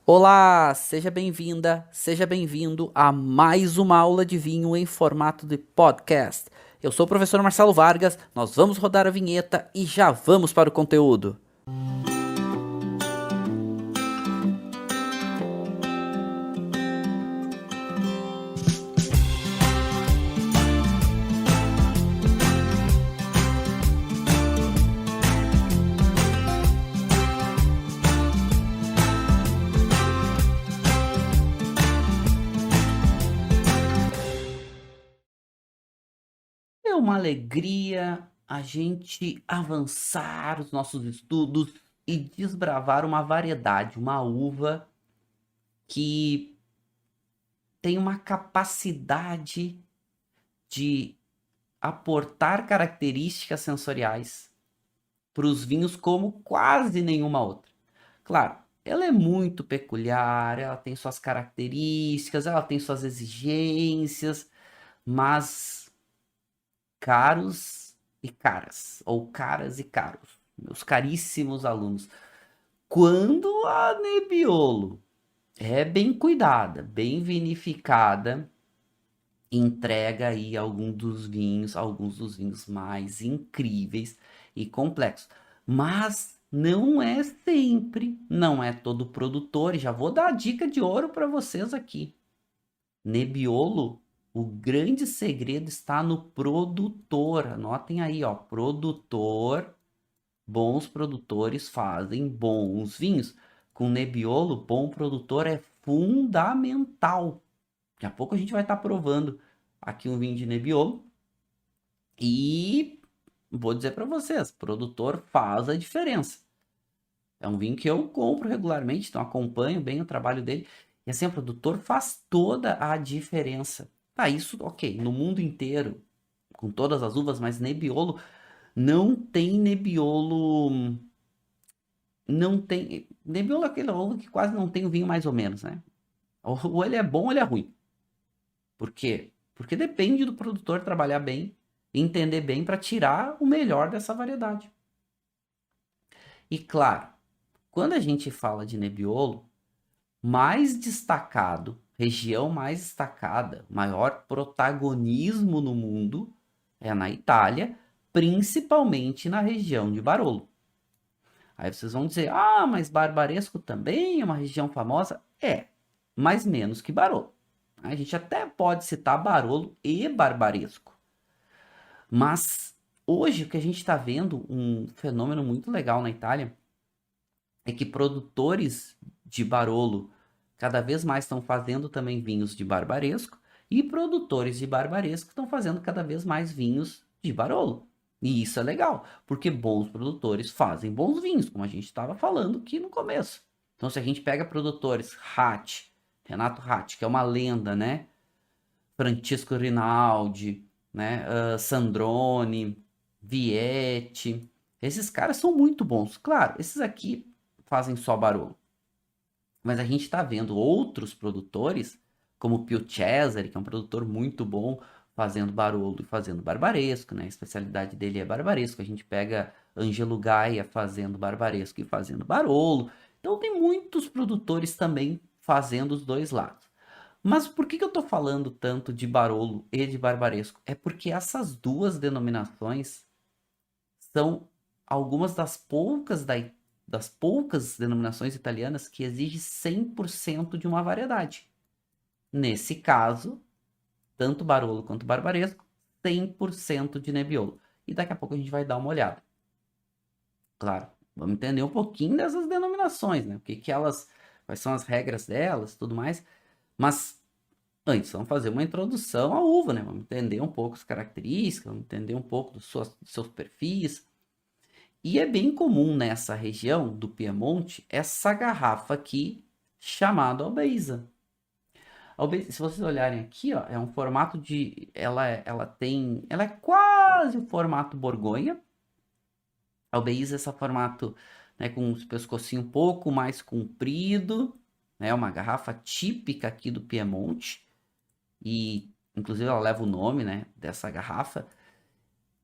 Olá, seja bem-vinda, seja bem-vindo a mais uma aula de vinho em formato de podcast. Eu sou o professor Marcelo Vargas, nós vamos rodar a vinheta e já vamos para o conteúdo. É uma alegria a gente avançar os nossos estudos e desbravar uma variedade, uma uva que tem uma capacidade de aportar características sensoriais para os vinhos como quase nenhuma outra. Claro, ela é muito peculiar, ela tem suas características, ela tem suas exigências, mas caros e caras, ou caras e caros, meus caríssimos alunos, quando a Nebbiolo é bem cuidada, bem vinificada, entrega aí alguns dos vinhos mais incríveis e complexos. Mas não é sempre, não é todo produtor, e já vou dar a dica de ouro para vocês aqui. Nebbiolo, o grande segredo está no produtor. Anotem aí, ó, produtor. Bons produtores fazem bons vinhos. Com Nebbiolo, bom produtor é fundamental. Daqui a pouco a gente vai estar provando aqui um vinho de Nebbiolo. E vou dizer para vocês, produtor faz a diferença. É um vinho que eu compro regularmente, então acompanho bem o trabalho dele. E assim, o produtor faz toda a diferença. Tá, isso, ok, no mundo inteiro, com todas as uvas, mas Nebbiolo não tem Nebbiolo. Não tem. Nebbiolo é aquela uva que quase não tem o vinho mais ou menos, né? Ou ele é bom ou ele é ruim. Por quê? Porque depende do produtor trabalhar bem, entender bem para tirar o melhor dessa variedade. E claro, quando a gente fala de Nebbiolo, mais destacado, região mais destacada, maior protagonismo no mundo é na Itália, principalmente na região de Barolo. Aí vocês vão dizer: "Ah, mas Barbaresco também é uma região famosa?" É, mas menos que Barolo. A gente até pode citar Barolo e Barbaresco. Mas hoje o que a gente está vendo, um fenômeno muito legal na Itália, é que produtores de Barolo cada vez mais estão fazendo também vinhos de Barbaresco e produtores de Barbaresco estão fazendo cada vez mais vinhos de Barolo. E isso é legal, porque bons produtores fazem bons vinhos, como a gente estava falando aqui no começo. Então, se a gente pega produtores, Renato Ratti, que é uma lenda, né? Francisco Rinaldi, né? Sandrone, Vietti. Esses caras são muito bons. Claro, esses aqui fazem só Barolo. Mas a gente está vendo outros produtores, como o Pio Cesare, que é um produtor muito bom, fazendo Barolo e fazendo Barbaresco, né? A especialidade dele é Barbaresco. A gente pega Ângelo Gaia fazendo Barbaresco e fazendo Barolo. Então tem muitos produtores também fazendo os dois lados. Mas por que eu estou falando tanto de Barolo e de Barbaresco? É porque essas duas denominações são algumas das poucas denominações italianas que exigem 100% de uma variedade. Nesse caso, tanto Barolo quanto Barbaresco, 100% de Nebbiolo. E daqui a pouco a gente vai dar uma olhada. Claro, vamos entender um pouquinho dessas denominações, né? O que que elas, quais são as regras delas, tudo mais. Mas antes, vamos fazer uma introdução à uva, né? Vamos entender um pouco as características, vamos entender um pouco dos seus perfis. E é bem comum nessa região do Piemonte essa garrafa aqui chamada Albeisa. Se vocês olharem aqui, ó, é um formato de, ela é quase o formato Borgonha. A Albeisa é esse formato, né, com os pescocinho um pouco mais comprido, né, uma garrafa típica aqui do Piemonte e inclusive ela leva o nome, né, dessa garrafa,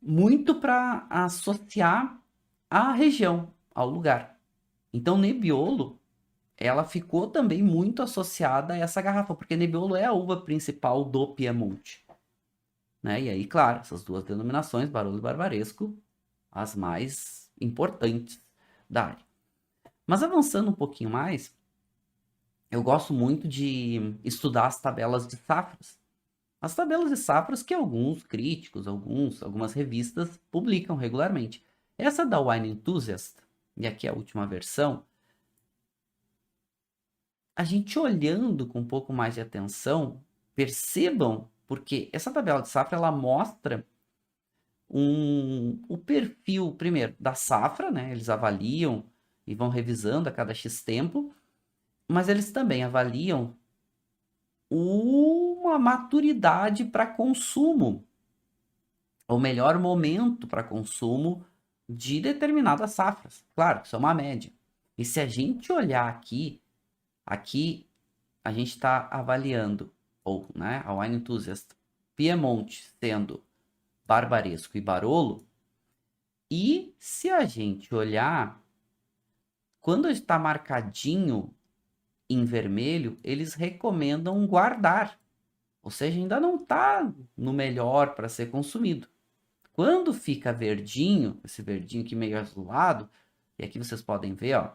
muito para associar à região, ao lugar. Então, Nebbiolo ela ficou também muito associada a essa garrafa, porque Nebbiolo é a uva principal do Piemonte, né? E aí, claro, essas duas denominações, Barolo e Barbaresco, as mais importantes da área. Mas avançando um pouquinho mais, eu gosto muito de estudar as tabelas de safras. As tabelas de safras que alguns críticos, algumas revistas publicam regularmente. Essa da Wine Enthusiast, e aqui é a última versão, a gente olhando com um pouco mais de atenção, percebam, porque essa tabela de safra ela mostra o perfil, primeiro, da safra, né? Eles avaliam e vão revisando a cada X tempo, mas eles também avaliam uma maturidade para consumo, o melhor momento para consumo de determinadas safras. Claro, isso é uma média. E se a gente olhar aqui a gente está avaliando, ou né, a Wine Enthusiast, Piemonte sendo Barbaresco e Barolo, e se a gente olhar, quando está marcadinho em vermelho, eles recomendam guardar. Ou seja, ainda não está no melhor para ser consumido. Quando fica verdinho, esse verdinho aqui meio azulado, e aqui vocês podem ver, ó,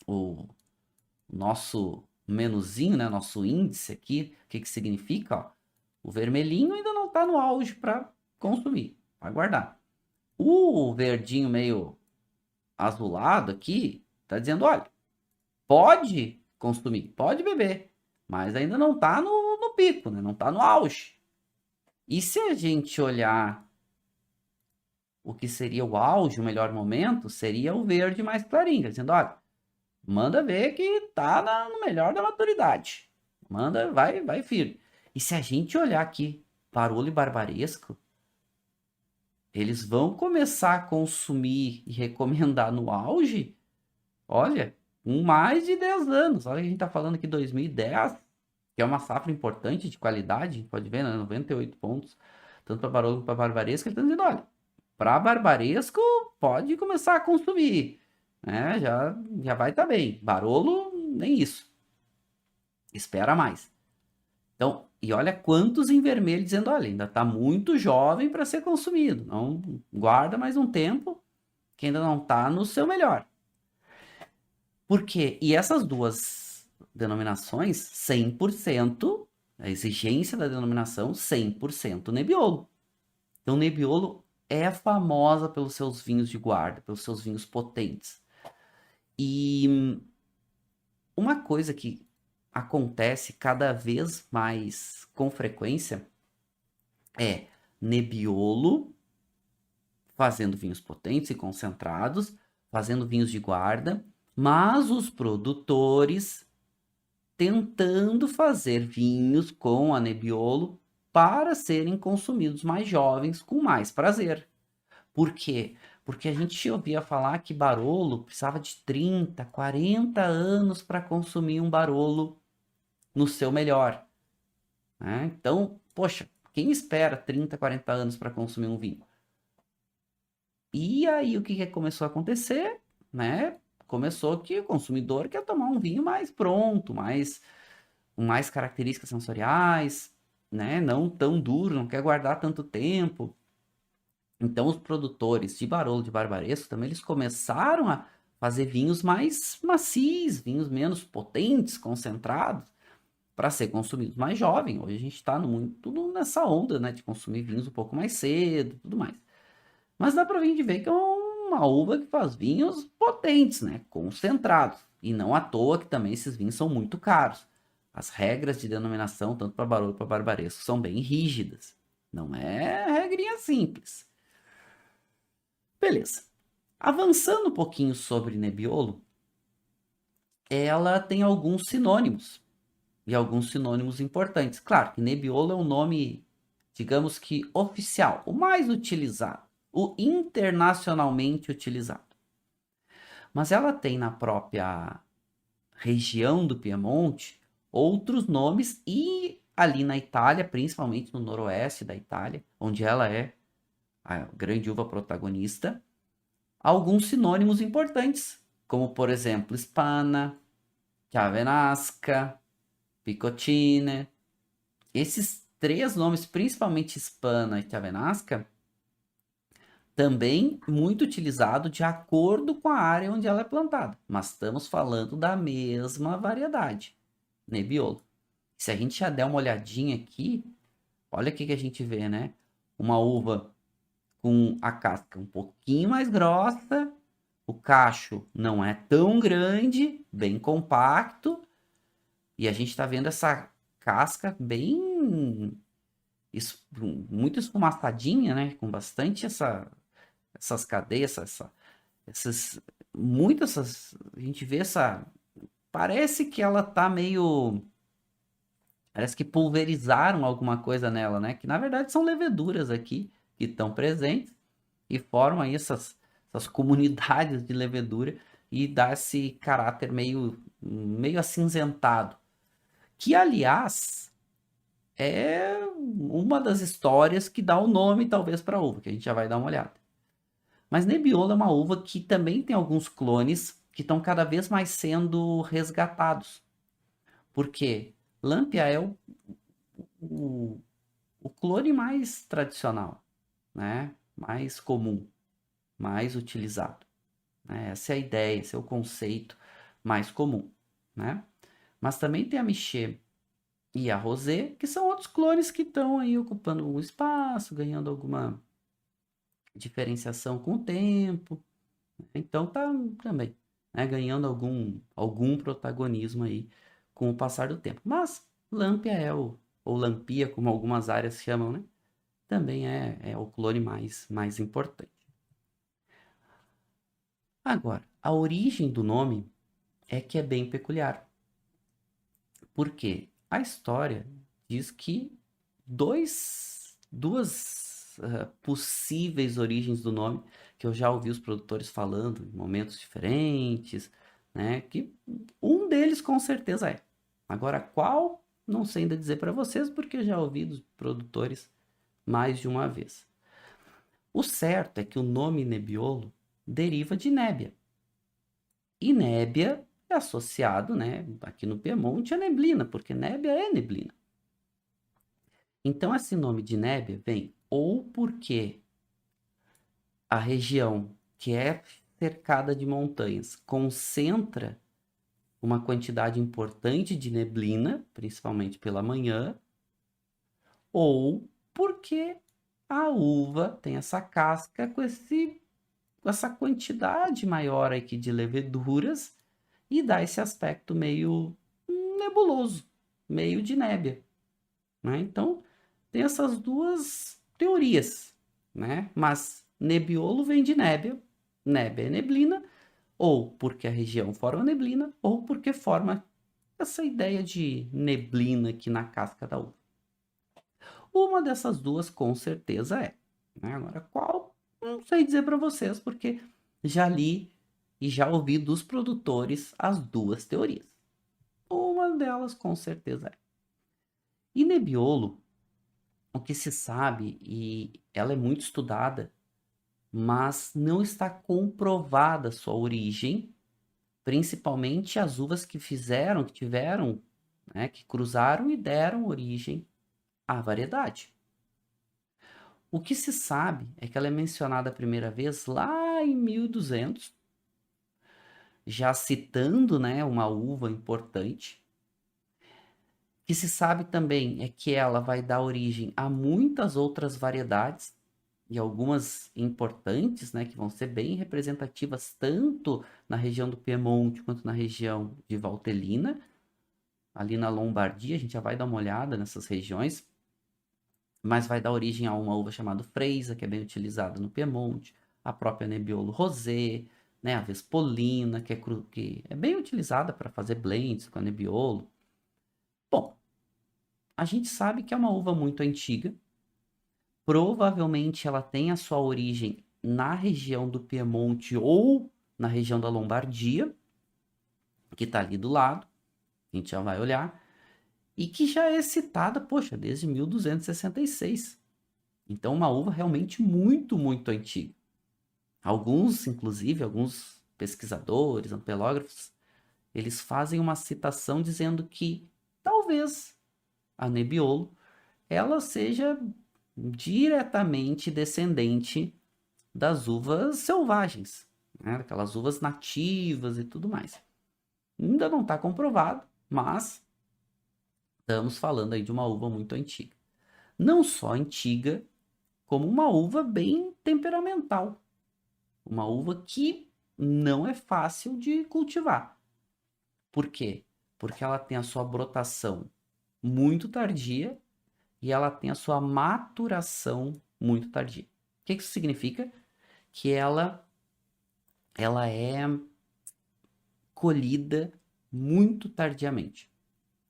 o nosso menuzinho, né, nosso índice aqui, o que que significa, ó, o vermelhinho ainda não está no auge para consumir, vai guardar. O verdinho meio azulado aqui está dizendo, olha, pode consumir, pode beber, mas ainda não está no pico, né? Não está no auge. E se a gente olhar o que seria o auge, o melhor momento, seria o verde mais clarinho, dizendo, olha, manda ver que tá no melhor da maturidade. Manda, vai firme. E se a gente olhar aqui, Barolo e Barbaresco, eles vão começar a consumir e recomendar no auge, olha, com mais de 10 anos. Olha, a gente tá falando aqui 2010, que é uma safra importante de qualidade, pode ver, né? 98 pontos, tanto para Barolo quanto para Barbaresco, ele tá dizendo, olha, para Barbaresco pode começar a consumir, né? Já vai estar bem. Barolo, nem isso. Espera mais. Então, e olha quantos em vermelho dizendo, olha, ainda está muito jovem para ser consumido. Não guarda mais um tempo que ainda não está no seu melhor. Por quê? E essas duas denominações, 100%, a exigência da denominação, 100% Nebbiolo. Então, Nebbiolo é famosa pelos seus vinhos de guarda, pelos seus vinhos potentes. E uma coisa que acontece cada vez mais com frequência é Nebbiolo fazendo vinhos potentes e concentrados, fazendo vinhos de guarda, mas os produtores tentando fazer vinhos com a Nebbiolo para serem consumidos mais jovens com mais prazer. Por quê? Porque a gente ouvia falar que Barolo precisava de 30, 40 anos para consumir um Barolo no seu melhor, né? Então, poxa, quem espera 30, 40 anos para consumir um vinho? E aí o que começou a acontecer, né? Começou que o consumidor quer tomar um vinho mais pronto, com mais características sensoriais, né? Não tão duro, não quer guardar tanto tempo. Então os produtores de Barolo de Barbaresco também eles começaram a fazer vinhos mais macios, vinhos menos potentes, concentrados, para ser consumidos mais jovem. Hoje a gente está tudo nessa onda, né, de consumir vinhos um pouco mais cedo, tudo mais. Mas dá para vir de ver que é uma uva que faz vinhos potentes, né, concentrados. E não à toa que também esses vinhos são muito caros. As regras de denominação, tanto para Barolo quanto para Barbaresco, são bem rígidas. Não é regrinha simples. Beleza. Avançando um pouquinho sobre Nebbiolo, ela tem alguns sinônimos. E alguns sinônimos importantes. Claro que Nebbiolo é um nome, digamos que oficial, o mais utilizado, o internacionalmente utilizado. Mas ela tem na própria região do Piemonte outros nomes e ali na Itália, principalmente no noroeste da Itália, onde ela é a grande uva protagonista, alguns sinônimos importantes, como por exemplo Spana, Chiave Nasca, Picotine. Esses três nomes, principalmente Hispana e Chiave Nasca, também muito utilizado de acordo com a área onde ela é plantada. Mas estamos falando da mesma variedade, Nebbiolo. Se a gente já der uma olhadinha aqui, olha o que a gente vê, né? Uma uva com a casca um pouquinho mais grossa, o cacho não é tão grande, bem compacto, e a gente está vendo essa casca bem muito esfumaçadinha, né? Com bastante essas cadeias, essas muitas essas, a gente vê essa, parece que ela tá meio, parece que pulverizaram alguma coisa nela, né? Que na verdade são leveduras aqui que estão presentes e formam aí essas comunidades de levedura e dá esse caráter meio acinzentado. Que, aliás, é uma das histórias que dá o nome, talvez, para a uva, que a gente já vai dar uma olhada. Mas Nebbiolo é uma uva que também tem alguns clones que estão cada vez mais sendo resgatados. Por quê? Lampia é o, o clone mais tradicional, né? Mais comum, mais utilizado. Né? Essa é a ideia, esse é o conceito mais comum. Né? Mas também tem a Michê e a Rosé, que são outros clones que estão aí ocupando um espaço, ganhando alguma diferenciação com o tempo. Então tá também, né, ganhando algum protagonismo aí com o passar do tempo. Mas Lampia ou Lampia, como algumas áreas chamam, né? Também é o clone mais importante. Agora, a origem do nome é que é bem peculiar. Por quê? A história diz que duas possíveis origens do nome, que eu já ouvi os produtores falando em momentos diferentes, né? Que um deles com certeza é. Agora, qual? Não sei ainda dizer para vocês, porque eu já ouvi dos produtores mais de uma vez. O certo é que o nome Nebbiolo deriva de nébia. E nébia é associado, né, aqui no Piemonte, a neblina, porque nébia é neblina. Então, esse nome de nébia vem ou porque a região que é cercada de montanhas concentra uma quantidade importante de neblina, principalmente pela manhã, ou porque a uva tem essa casca com essa quantidade maior aqui de leveduras e dá esse aspecto meio nebuloso, meio de nébia. Né? Então, tem essas duas teorias, né? Mas Nebbiolo vem de nébia, nébia é neblina, ou porque a região forma neblina, ou porque forma essa ideia de neblina aqui na casca da uva. Uma dessas duas com certeza é. Né? Agora, qual? Não sei dizer para vocês, porque já li e já ouvi dos produtores as duas teorias. Uma delas com certeza é. E Nebbiolo, o que se sabe, e ela é muito estudada, mas não está comprovada sua origem, principalmente as uvas que tiveram, né, que cruzaram e deram origem à variedade. O que se sabe é que ela é mencionada a primeira vez lá em 1200, já citando, né, uma uva importante. O que se sabe também é que ela vai dar origem a muitas outras variedades, e algumas importantes, né, que vão ser bem representativas tanto na região do Piemonte quanto na região de Valtellina, ali na Lombardia, a gente já vai dar uma olhada nessas regiões, mas vai dar origem a uma uva chamada Freisa, que é bem utilizada no Piemonte, a própria Nebbiolo Rosé, né, a Vespolina, que é bem utilizada para fazer blends com a Nebbiolo. Bom, a gente sabe que é uma uva muito antiga, provavelmente ela tem a sua origem na região do Piemonte ou na região da Lombardia, que está ali do lado, a gente já vai olhar, e que já é citada, poxa, desde 1266. Então, uma uva realmente muito, muito antiga. Alguns, inclusive, alguns pesquisadores, ampelógrafos, eles fazem uma citação dizendo que talvez a Nebbiolo ela seja diretamente descendente das uvas selvagens, né? Aquelas uvas nativas e tudo mais. Ainda não está comprovado, mas estamos falando aí de uma uva muito antiga. Não só antiga, como uma uva bem temperamental. Uma uva que não é fácil de cultivar. Por quê? Porque ela tem a sua brotação muito tardia e ela tem a sua maturação muito tardia. O que isso significa? Que ela é colhida muito tardiamente.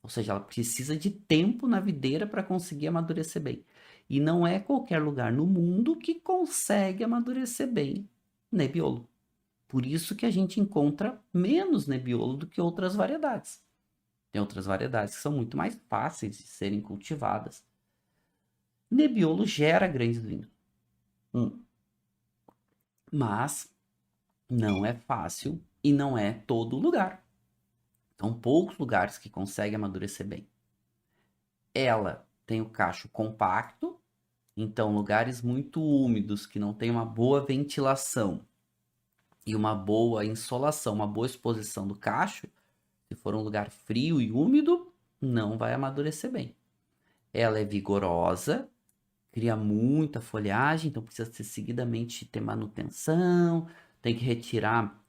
Ou seja, ela precisa de tempo na videira para conseguir amadurecer bem. E não é qualquer lugar no mundo que consegue amadurecer bem Nebbiolo. Por isso que a gente encontra menos Nebbiolo do que outras variedades. Tem outras variedades que são muito mais fáceis de serem cultivadas. Nebbiolo gera grandes vinhos. Mas não é fácil e não é todo lugar. São poucos lugares que conseguem amadurecer bem. Ela tem o cacho compacto, então lugares muito úmidos que não tem uma boa ventilação e uma boa insolação, uma boa exposição do cacho, se for um lugar frio e úmido, não vai amadurecer bem. Ela é vigorosa, cria muita folhagem, então precisa ser seguidamente ter manutenção, tem que retirar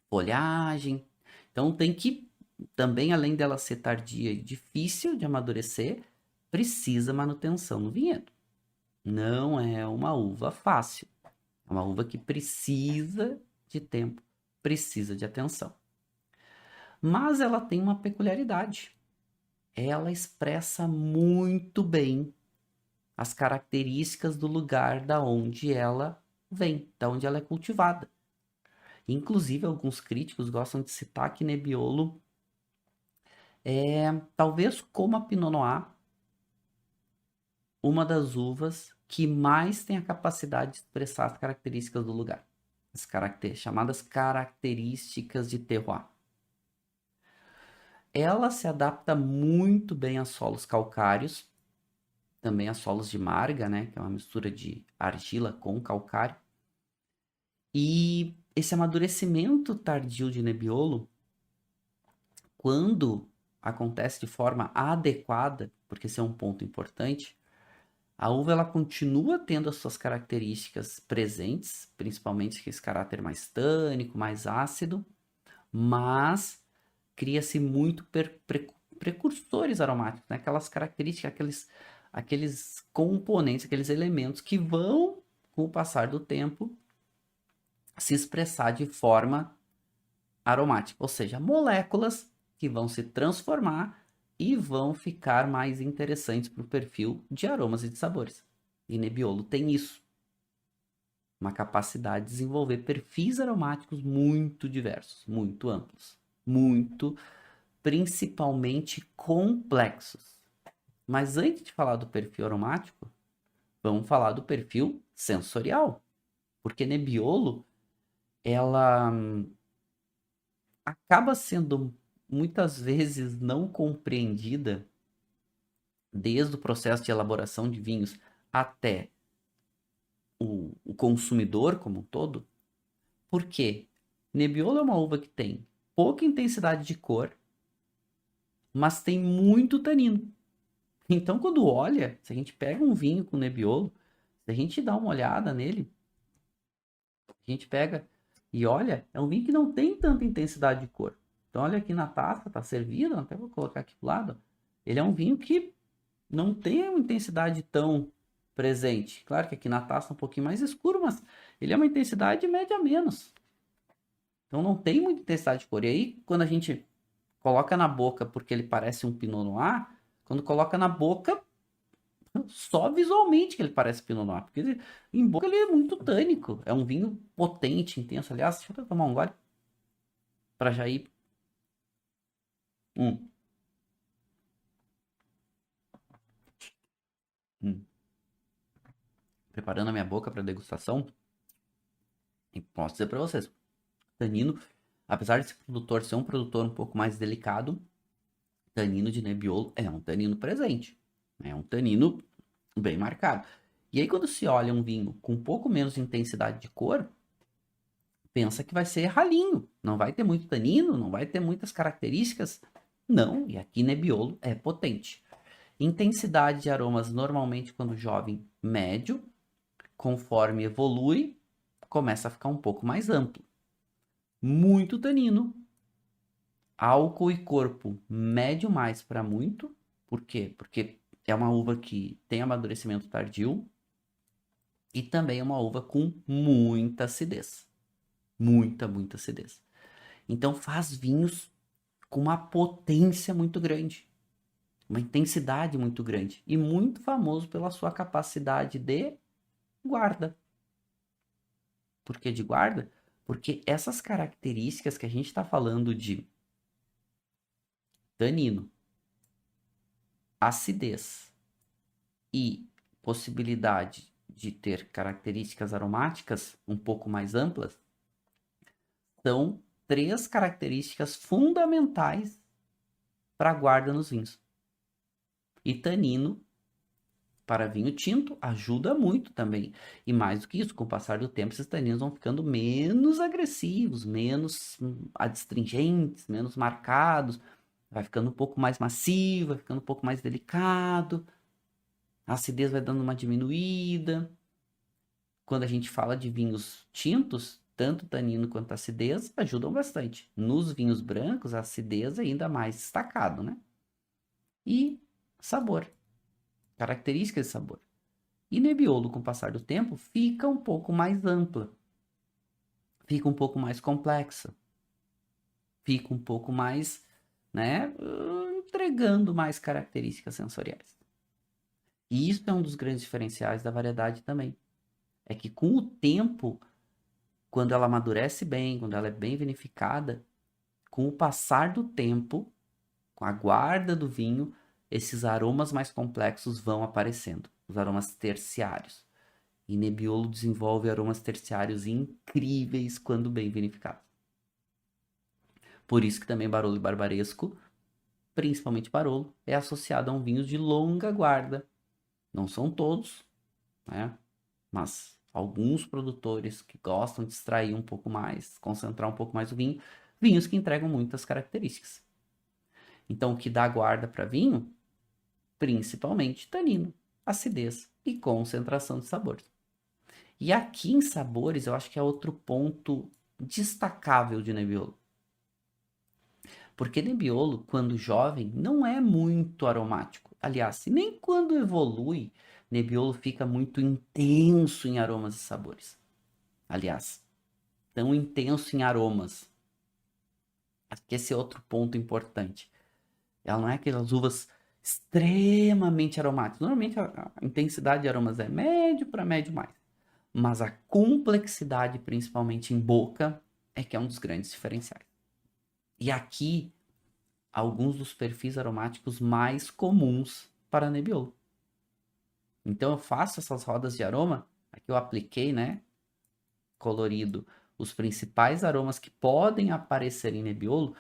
folhagem. Então tem que também, além dela ser tardia e difícil de amadurecer, precisa manutenção no vinhedo. Não é uma uva fácil. É uma uva que precisa de tempo, precisa de atenção. Mas ela tem uma peculiaridade. Ela expressa muito bem as características do lugar da onde ela vem, da onde ela é cultivada. Inclusive, alguns críticos gostam de citar que Nebbiolo talvez como a Pinot Noir, uma das uvas que mais tem a capacidade de expressar as características do lugar. As chamadas características de terroir. Ela se adapta muito bem a solos calcários, também a solos de marga, né, que é uma mistura de argila com calcário. E esse amadurecimento tardio de Nebbiolo, quando acontece de forma adequada, porque esse é um ponto importante, a uva ela continua tendo as suas características presentes, principalmente esse caráter mais tânico, mais ácido, mas cria-se muito precursores aromáticos, né? Aquelas características, aqueles componentes, aqueles elementos que vão, com o passar do tempo, se expressar de forma aromática, ou seja, moléculas que vão se transformar e vão ficar mais interessantes para o perfil de aromas e de sabores. E Nebbiolo tem isso, uma capacidade de desenvolver perfis aromáticos muito diversos, muito amplos, muito principalmente complexos. Mas antes de falar do perfil aromático, vamos falar do perfil sensorial, porque Nebbiolo ela acaba sendo muitas vezes não compreendida desde o processo de elaboração de vinhos até o consumidor como um todo, porque Nebbiolo é uma uva que tem pouca intensidade de cor, mas tem muito tanino. Então, quando olha, se a gente pega um vinho com Nebbiolo, se a gente dá uma olhada nele, a gente pega e olha, é um vinho que não tem tanta intensidade de cor. Então, olha aqui na taça, tá servido, até vou colocar aqui pro lado. Ele é um vinho que não tem uma intensidade tão presente. Claro que aqui na taça é um pouquinho mais escuro, mas ele é uma intensidade média menos. Então não tem muita intensidade de cor. E aí, quando a gente coloca na boca, porque ele parece um Pinot Noir, quando coloca na boca, só visualmente que ele parece Pinot Noir. Porque em boca ele é muito tânico. É um vinho potente, intenso. Aliás, deixa eu tomar um gole para já ir. Hum, hum. Preparando a minha boca para degustação. E posso dizer para vocês, tanino Apesar desse produtor ser um produtor um pouco mais delicado, tanino de Nebbiolo é um tanino presente. É um tanino bem marcado. E aí, quando se olha um vinho com um pouco menos de intensidade de cor, pensa que vai ser ralinho. Não vai ter muito tanino, não vai ter muitas características. Não, e aqui Nebbiolo é potente. Intensidade de aromas normalmente quando jovem, médio. Conforme evolui, começa a ficar um pouco mais amplo. Muito tanino. Álcool e corpo, médio mais para muito. Por quê? Porque é uma uva que tem amadurecimento tardio e também é uma uva com muita acidez. Muita acidez. Então faz vinhos com uma potência muito grande, uma intensidade muito grande e muito famoso pela sua capacidade de guarda. Por que de guarda? Porque essas características que a gente está falando de tanino, acidez e possibilidade de ter características aromáticas um pouco mais amplas, são três características fundamentais para a guarda nos vinhos. E tanino para vinho tinto ajuda muito também. E mais do que isso, com o passar do tempo, esses taninos vão ficando menos agressivos, menos adstringentes, menos marcados, vai ficando um pouco mais macio, vai ficando um pouco mais delicado, a acidez vai dando uma diminuída. Quando a gente fala de vinhos tintos, tanto tanino quanto acidez ajudam bastante. Nos vinhos brancos, a acidez é ainda mais destacado, né? E sabor, características de sabor. E Nebbiolo, com o passar do tempo, fica um pouco mais ampla, fica um pouco mais complexa, fica um pouco mais, né, entregando mais características sensoriais. E isso é um dos grandes diferenciais da variedade também. É que com o tempo, quando ela amadurece bem, quando ela é bem vinificada, com o passar do tempo, com a guarda do vinho, esses aromas mais complexos vão aparecendo, os aromas terciários. E Nebbiolo desenvolve aromas terciários incríveis quando bem vinificados. Por isso que também Barolo e Barbaresco, principalmente Barolo, é associado a um vinho de longa guarda. Não são todos, né? Mas alguns produtores que gostam de extrair um pouco mais, concentrar um pouco mais o vinho, vinhos que entregam muitas características. Então, o que dá guarda para vinho, principalmente tanino, acidez e concentração de sabores. E aqui em sabores, eu acho que é outro ponto destacável de Nebbiolo. Porque Nebbiolo, quando jovem, não é muito aromático. Aliás, nem quando evolui, Nebbiolo fica muito intenso em aromas e sabores. Aliás, tão intenso em aromas. Acho que esse é outro ponto importante. Ela não é aquelas uvas extremamente aromáticas. Normalmente a intensidade de aromas é médio para médio mais. Mas a complexidade, principalmente em boca, é que é um dos grandes diferenciais. E aqui, alguns dos perfis aromáticos mais comuns para Nebbiolo. Então eu faço essas rodas de aroma, aqui eu apliquei, né, colorido, os principais aromas que podem aparecer em Nebbiolo,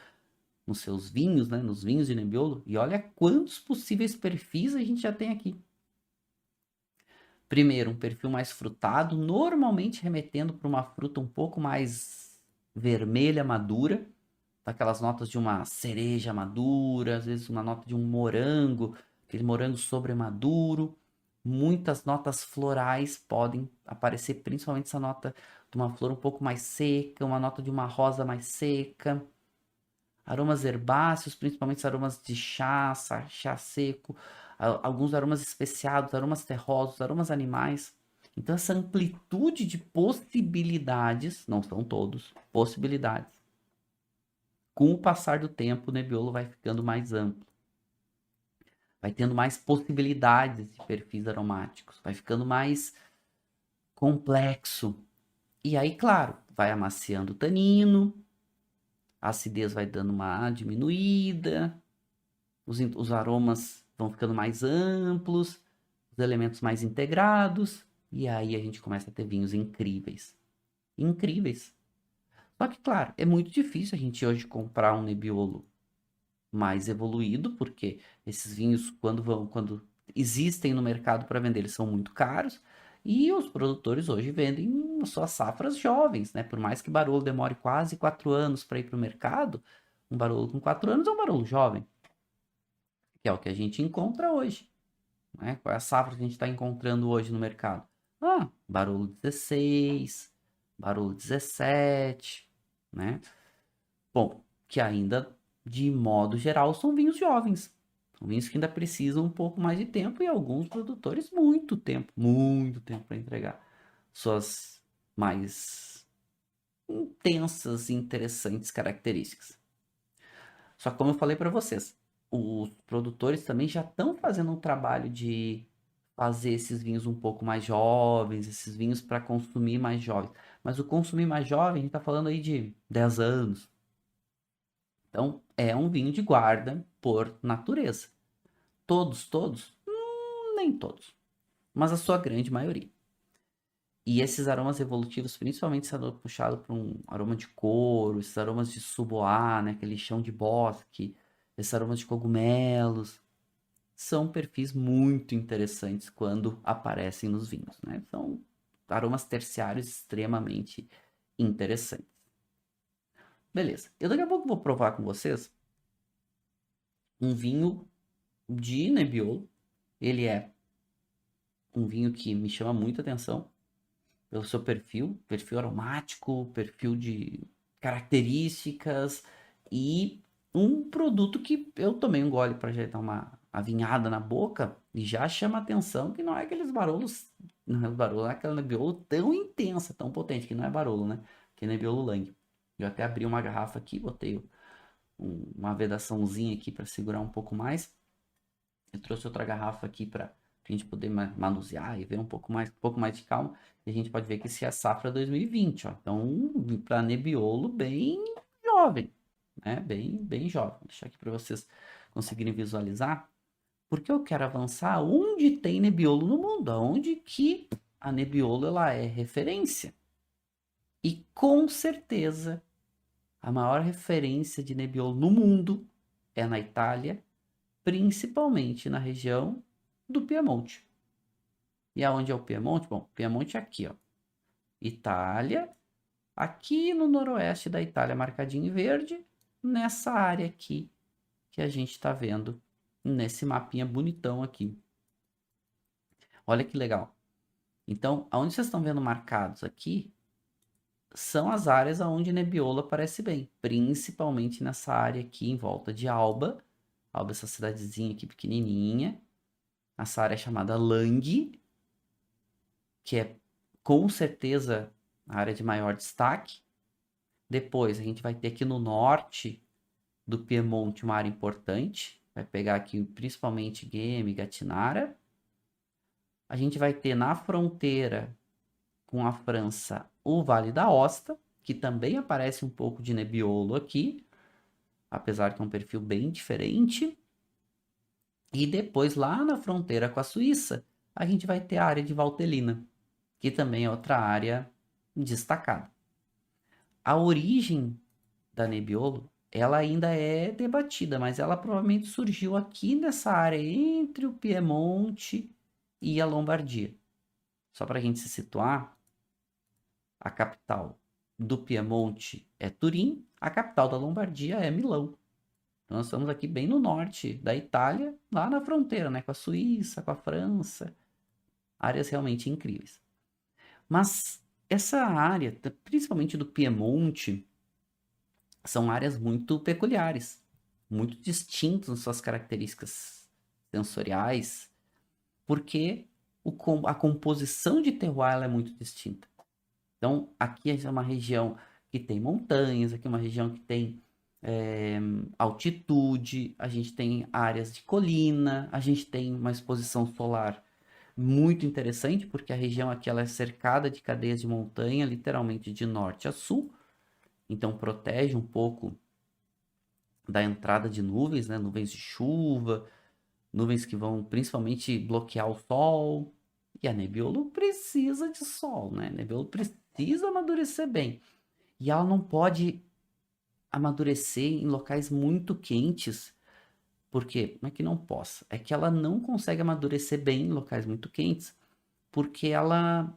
nos seus vinhos, né, nos vinhos de Nebbiolo, e olha quantos possíveis perfis a gente já tem aqui. Primeiro, um perfil mais frutado, normalmente remetendo para uma fruta um pouco mais vermelha, madura, aquelas notas de uma cereja madura, às vezes uma nota de um morango, aquele morango sobremaduro. Muitas notas florais podem aparecer, principalmente essa nota de uma flor um pouco mais seca, uma nota de uma rosa mais seca. Aromas herbáceos, principalmente aromas de chá seco, alguns aromas especiados, aromas terrosos, aromas animais. Então, essa amplitude de possibilidades, não são todos, possibilidades. Com o passar do tempo, o Nebbiolo vai ficando mais amplo. Vai tendo mais possibilidades de perfis aromáticos. Vai ficando mais complexo. E aí, claro, vai amaciando o tanino, a acidez vai dando uma diminuída, os aromas vão ficando mais amplos, os elementos mais integrados, e aí a gente começa a ter vinhos incríveis. Incríveis. Só que, claro, é muito difícil a gente hoje comprar um Nebbiolo mais evoluído, porque esses vinhos, quando existem no mercado para vender, eles são muito caros. E os produtores hoje vendem suas safras jovens, né? Por mais que Barolo demore quase 4 anos para ir para o mercado, um Barolo com 4 anos é um Barolo jovem, que é o que a gente encontra hoje, né? Qual é a safra que a gente está encontrando hoje no mercado? Ah, Barolo 16, Barolo 17, né? Bom, que ainda, de modo geral, são vinhos jovens. São vinhos que ainda precisam um pouco mais de tempo e alguns produtores muito tempo para entregar suas mais intensas e interessantes características. Só que como eu falei para vocês, os produtores também já estão fazendo um trabalho de fazer esses vinhos um pouco mais jovens, esses vinhos para consumir mais jovens. Mas o consumir mais jovem, a gente está falando aí de 10 anos. Então, é um vinho de guarda por natureza. Todos? Nem todos, mas a sua grande maioria. E esses aromas evolutivos, principalmente sendo puxado para um aroma de couro, esses aromas de suboá, né, aquele chão de bosque, esses aromas de cogumelos, são perfis muito interessantes quando aparecem nos vinhos, né? São aromas terciários extremamente interessantes. Beleza. Eu daqui a pouco vou provar com vocês um vinho de Nebbiolo. Ele é um vinho que me chama muita atenção pelo seu perfil aromático, perfil de características e um produto que eu tomei um gole para já dar uma avinhada na boca e já chama atenção que não é aqueles barolos, não é barolo, não é aquela Nebbiolo tão intensa, tão potente, que não é barolo, né? Que é Nebbiolo Lang. Eu até abri uma garrafa aqui, botei uma vedaçãozinha aqui para segurar um pouco mais. Eu trouxe outra garrafa aqui para a gente poder manusear e ver um pouco mais de calma. E a gente pode ver que esse é a safra 2020, ó. Então, para Nebbiolo bem jovem, né? Bem jovem. Vou deixar aqui para vocês conseguirem visualizar. Porque eu quero avançar onde tem Nebbiolo no mundo, aonde que a Nebbiolo ela é referência. E com certeza a maior referência de Nebbiolo no mundo é na Itália, principalmente na região do Piemonte. E aonde é o Piemonte? Bom, Piemonte é aqui, ó. Itália, aqui no noroeste da Itália, marcadinho em verde, nessa área aqui que a gente está vendo nesse mapinha bonitão aqui. Olha que legal. Então, aonde vocês estão vendo marcados aqui são as áreas aonde Nebbiolo aparece bem, principalmente nessa área aqui em volta de Alba. Alba, essa cidadezinha aqui pequenininha. Essa área é chamada Langhe, que é com certeza a área de maior destaque. Depois a gente vai ter aqui no norte do Piemonte uma área importante. Vai pegar aqui principalmente Ghemme, Gattinara. A gente vai ter na fronteira com a França o Vale da Aosta, que também aparece um pouco de Nebbiolo aqui, apesar que é um perfil bem diferente. E depois lá na fronteira com a Suíça, a gente vai ter a área de Valtellina, que também é outra área destacada. A origem da Nebbiolo, ela ainda é debatida, mas ela provavelmente surgiu aqui nessa área entre o Piemonte e a Lombardia. Só para a gente se situar, a capital do Piemonte é Turim, a capital da Lombardia é Milão. Então nós estamos aqui bem no norte da Itália, lá na fronteira, né, com a Suíça, com a França, áreas realmente incríveis. Mas essa área, principalmente do Piemonte, são áreas muito peculiares, muito distintas nas suas características sensoriais, porque a composição de terroir é muito distinta. Então, aqui é uma região que tem montanhas, aqui é uma região que tem altitude, a gente tem áreas de colina, a gente tem uma exposição solar muito interessante, porque a região aqui ela é cercada de cadeias de montanha, literalmente de norte a sul, então protege um pouco da entrada de nuvens, né? Nuvens de chuva, nuvens que vão principalmente bloquear o sol. E a Nebbiolo precisa de sol, né? A Nebbiolo precisa amadurecer bem. E ela não pode amadurecer em locais muito quentes. Por quê? Não é que não possa. É que ela não consegue amadurecer bem em locais muito quentes, porque ela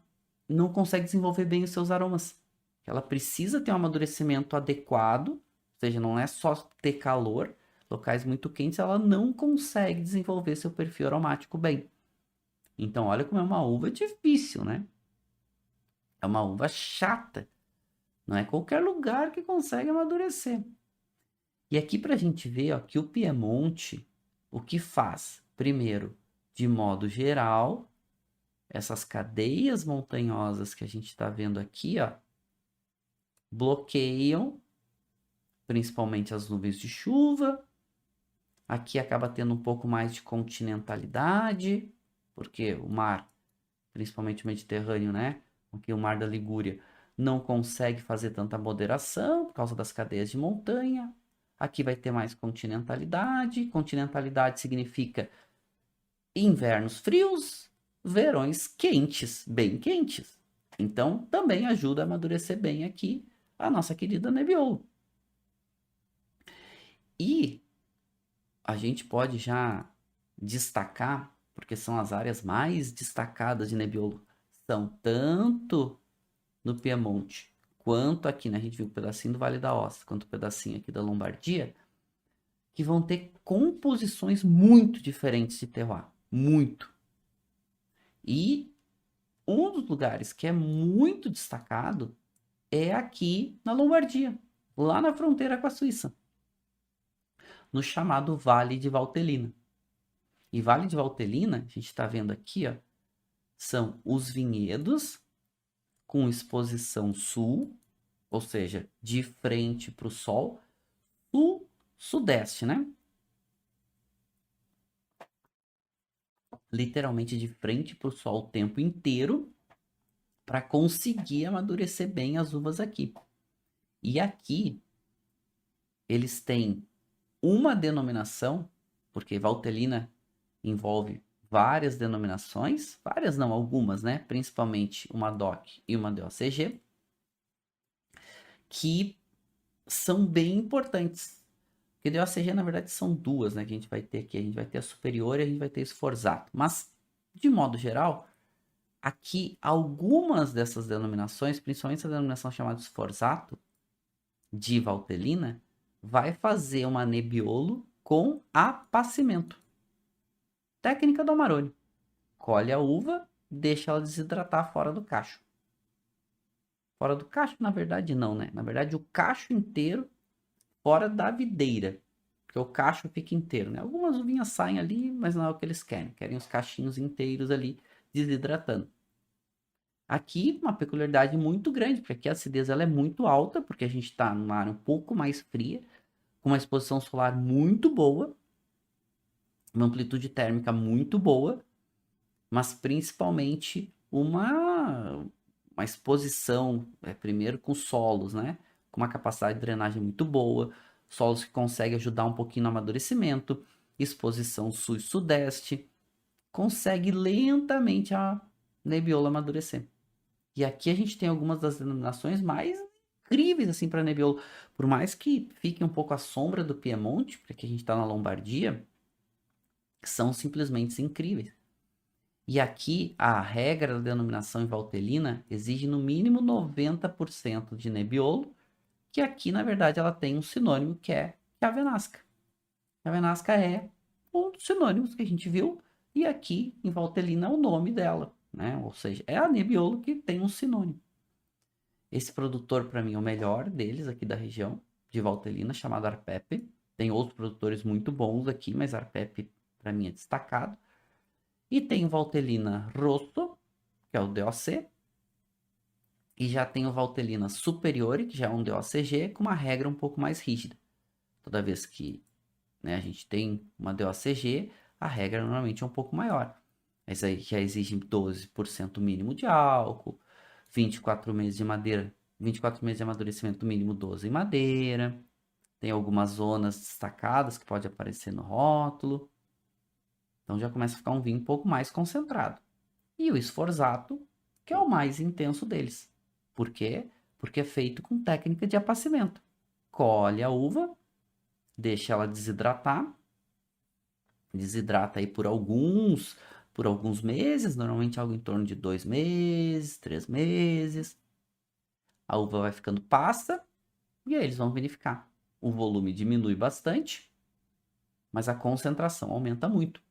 não consegue desenvolver bem os seus aromas. Ela precisa ter um amadurecimento adequado, ou seja, não é só ter calor. Locais muito quentes, ela não consegue desenvolver seu perfil aromático bem. Então, olha como é uma uva difícil, né? É uma uva chata. Não é qualquer lugar que consegue amadurecer. E aqui para a gente ver ó, que o Piemonte, o que faz? Primeiro, de modo geral, essas cadeias montanhosas que a gente está vendo aqui, ó, bloqueiam principalmente as nuvens de chuva. Aqui acaba tendo um pouco mais de continentalidade, porque o mar, principalmente o Mediterrâneo, né? Aqui o mar da Ligúria não consegue fazer tanta moderação por causa das cadeias de montanha. Aqui vai ter mais continentalidade. Continentalidade significa invernos frios, verões quentes, bem quentes. Então, também ajuda a amadurecer bem aqui a nossa querida Nebbiolo. E a gente pode já destacar, porque são as áreas mais destacadas de Nebbiolo, são tanto no Piemonte quanto aqui, né? A gente viu o pedacinho do Vale d'Aosta, quanto o pedacinho aqui da Lombardia, que vão ter composições muito diferentes de terroir, muito. E um dos lugares que é muito destacado é aqui na Lombardia, lá na fronteira com a Suíça, no chamado Vale de Valtellina. E Vale de Valtellina, a gente está vendo aqui, ó, são os vinhedos com exposição sul, ou seja, de frente para o sol, sul-sudeste, né? Literalmente de frente para o sol o tempo inteiro, para conseguir amadurecer bem as uvas aqui. E aqui eles têm uma denominação, porque Valtellina envolve várias denominações, várias não, algumas, né? Principalmente uma DOC e uma DOCG, que são bem importantes. Porque DOCG, na verdade, são duas, né? Que a gente vai ter aqui. A gente vai ter a superior e a gente vai ter a Sforzato. Mas, de modo geral, aqui algumas dessas denominações, principalmente essa denominação chamada Sforzato, de Valtellina, vai fazer uma Nebbiolo com apacimento. Técnica do Amarone. Colhe a uva, deixa ela desidratar fora do cacho. Fora do cacho, na verdade, não, né? Na verdade, o cacho inteiro fora da videira. Porque o cacho fica inteiro, né? Algumas uvinhas saem ali, mas não é o que eles querem. Querem os cachinhos inteiros ali desidratando. Aqui, uma peculiaridade muito grande, porque aqui a acidez ela é muito alta, porque a gente está numa área um pouco mais fria, com uma exposição solar muito boa, uma amplitude térmica muito boa, mas principalmente uma exposição, primeiro com solos, né? Com uma capacidade de drenagem muito boa, solos que conseguem ajudar um pouquinho no amadurecimento, exposição sul e sudeste, consegue lentamente a Nebbiolo amadurecer. E aqui a gente tem algumas das denominações mais incríveis assim para Nebbiolo, por mais que fique um pouco à sombra do Piemonte, porque a gente está na Lombardia, são simplesmente incríveis. E aqui a regra da denominação em Valtellina exige no mínimo 90% de Nebbiolo, que aqui na verdade ela tem um sinônimo que é a Venasca. A Venasca é um dos sinônimos que a gente viu, e aqui em Valtellina é o nome dela, né? Ou seja, é a Nebbiolo que tem um sinônimo. Esse produtor para mim é o melhor deles aqui da região de Valtellina, chamado Arpepe. Tem outros produtores muito bons aqui, mas Arpepe para mim é destacado. E tem o Valtellina Rosso, que é o DOC. E já tem o Valtellina Superiore, que já é um DOCG, com uma regra um pouco mais rígida. Toda vez que, né, a gente tem uma DOCG, a regra normalmente é um pouco maior. Essa aí já exige 12% mínimo de álcool, 24 meses de madeira, 24 meses de amadurecimento mínimo 12 em madeira. Tem algumas zonas destacadas que pode aparecer no rótulo. Então já começa a ficar um vinho um pouco mais concentrado. E o Sforzato, que é o mais intenso deles. Por quê? porque é feito com técnica de apacimento. Colhe a uva, deixa ela desidratar, desidrata aí por alguns meses, normalmente algo em torno de 2 meses, 3 meses. A uva vai ficando passa e aí eles vão vinificar. O volume diminui bastante, mas a concentração aumenta muito,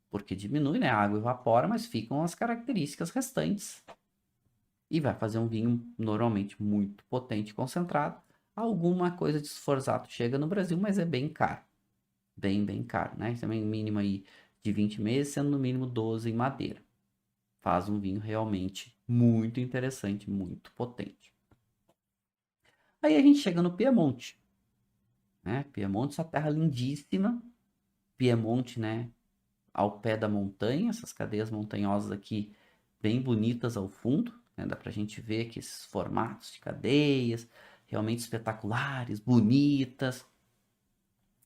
porque diminui, né? A água evapora, mas ficam as características restantes. E vai fazer um vinho normalmente muito potente e concentrado. Alguma coisa de esforçado chega no Brasil, mas é bem caro. Bem caro, né? Também mínimo aí de 20 meses, sendo no mínimo 12 em madeira. Faz um vinho realmente muito interessante, muito potente. Aí a gente chega no Piemonte, né? Piemonte, essa terra lindíssima. Piemonte, né? Ao pé da montanha, essas cadeias montanhosas aqui bem bonitas ao fundo, né? Dá pra gente ver que esses formatos de cadeias realmente espetaculares, bonitas,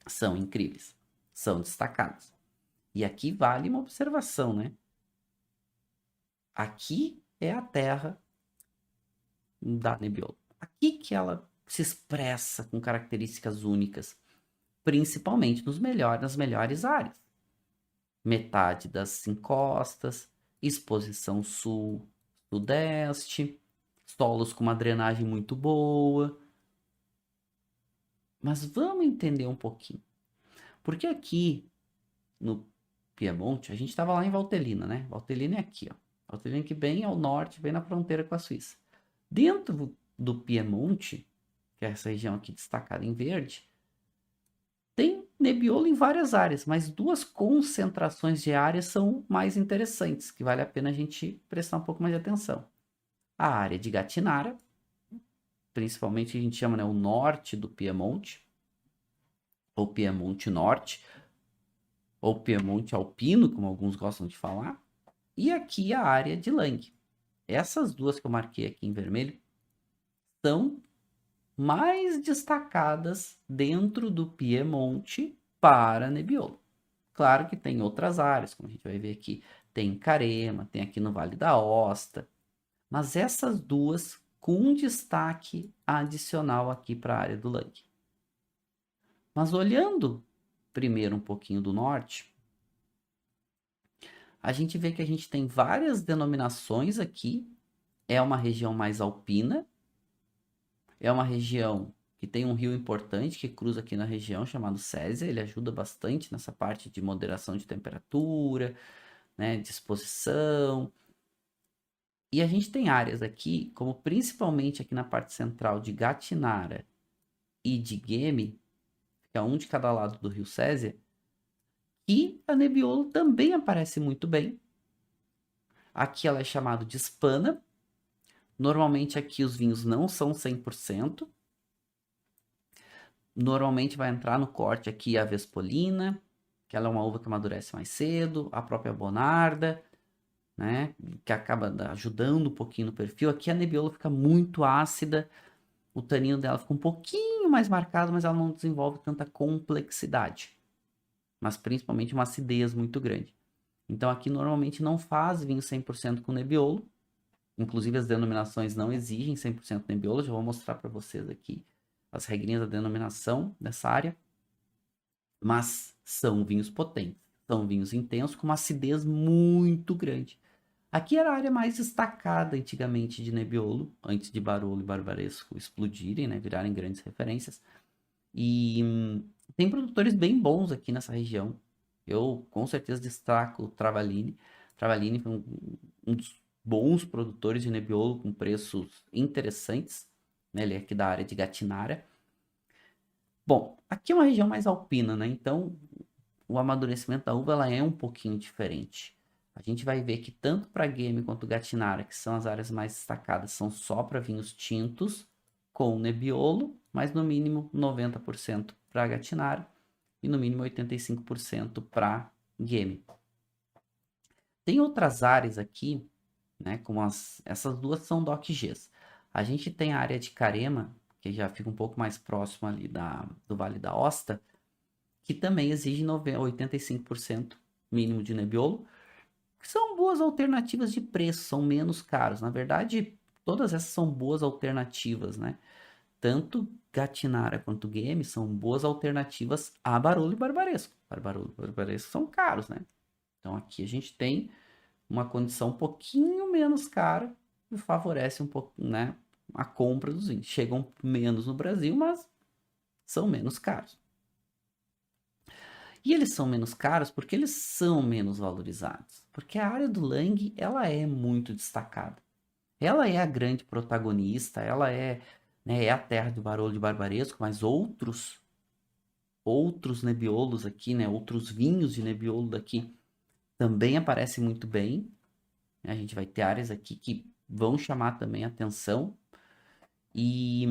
são incríveis, são destacadas. E aqui vale uma observação, né? Aqui é a terra da Nebbiolo. Aqui que ela se expressa com características únicas, principalmente nas melhores áreas. Metade das encostas, exposição sul-sudeste, solos com uma drenagem muito boa. Mas vamos entender um pouquinho. Porque aqui no Piemonte, a gente estava lá em Valtellina, né? Valtellina é aqui, ó. Valtellina aqui bem ao norte, bem na fronteira com a Suíça. Dentro do Piemonte, que é essa região aqui destacada em verde, tem Nebbiolo em várias áreas, mas duas concentrações de áreas são mais interessantes, que vale a pena a gente prestar um pouco mais de atenção. A área de Gattinara, principalmente a gente chama, né, o norte do Piemonte, ou Piemonte Norte, ou Piemonte Alpino, como alguns gostam de falar, e aqui a área de Langhe. Essas duas que eu marquei aqui em vermelho são mais destacadas dentro do Piemonte para Nebbiolo. Claro que tem outras áreas, como a gente vai ver aqui, tem Carema, tem aqui no Vale da Aosta, mas essas duas com um destaque adicional aqui para a área do Langhe. Mas olhando primeiro um pouquinho do norte, a gente vê que a gente tem várias denominações aqui. É uma região mais alpina, é uma região que tem um rio importante que cruza aqui na região, chamado Césia. Ele ajuda bastante nessa parte de moderação de temperatura, né, disposição. E a gente tem áreas aqui, como principalmente aqui na parte central de Gattinara e de Ghemme, que é um de cada lado do rio Césia, e a Nebbiolo também aparece muito bem. Aqui ela é chamada de Spana. Normalmente aqui os vinhos não são 100%. Normalmente vai entrar no corte aqui a Vespolina, que ela é uma uva que amadurece mais cedo, a própria Bonarda, né, que acaba ajudando um pouquinho no perfil. Aqui a Nebbiolo fica muito ácida, o tanino dela fica um pouquinho mais marcado, mas ela não desenvolve tanta complexidade, mas principalmente uma acidez muito grande. Então aqui normalmente não faz vinho 100% com Nebbiolo, inclusive as denominações não exigem 100% Nebbiolo, já vou mostrar para vocês aqui as regrinhas da denominação dessa área, mas são vinhos potentes, são vinhos intensos com uma acidez muito grande. Aqui era a área mais destacada antigamente de Nebbiolo, antes de Barolo e Barbaresco explodirem, né, virarem grandes referências. E tem produtores bem bons aqui nessa região. Eu com certeza destaco o Travaglini. Travaglini foi um dos bons produtores de Nebbiolo com preços interessantes, né? Ele é aqui da área de Gattinara. Bom, aqui é uma região mais alpina, né? Então o amadurecimento da uva ela é um pouquinho diferente. A gente vai ver que tanto para Ghemme quanto Gattinara, que são as áreas mais destacadas, são só para vinhos tintos com Nebbiolo, mas no mínimo 90% para Gattinara e no mínimo 85% para Ghemme. Tem outras áreas aqui, né, como essas duas são DOC-Gs. A gente tem a área de Carema, que já fica um pouco mais próximo ali do Vale da Aosta, que também exige 85% mínimo de Nebbiolo, que são boas alternativas de preço, são menos caros. Na verdade, todas essas são boas alternativas, né? Tanto Gatinara quanto Game são boas alternativas a Barolo e Barbaresco. Barolo e Barbaresco são caros, né? Então aqui a gente tem uma condição um pouquinho menos cara e favorece um pouco, né, a compra dos vinhos. Chegam menos no Brasil, mas são menos caros. E eles são menos caros porque eles são menos valorizados. Porque a área do Lang, ela é muito destacada. Ela é a grande protagonista, ela é, né, é a terra do Barolo de Barbaresco, mas outros Nebbiolos aqui, né, outros vinhos de Nebbiolo daqui também aparecem muito bem. A gente vai ter áreas aqui que vão chamar também atenção. E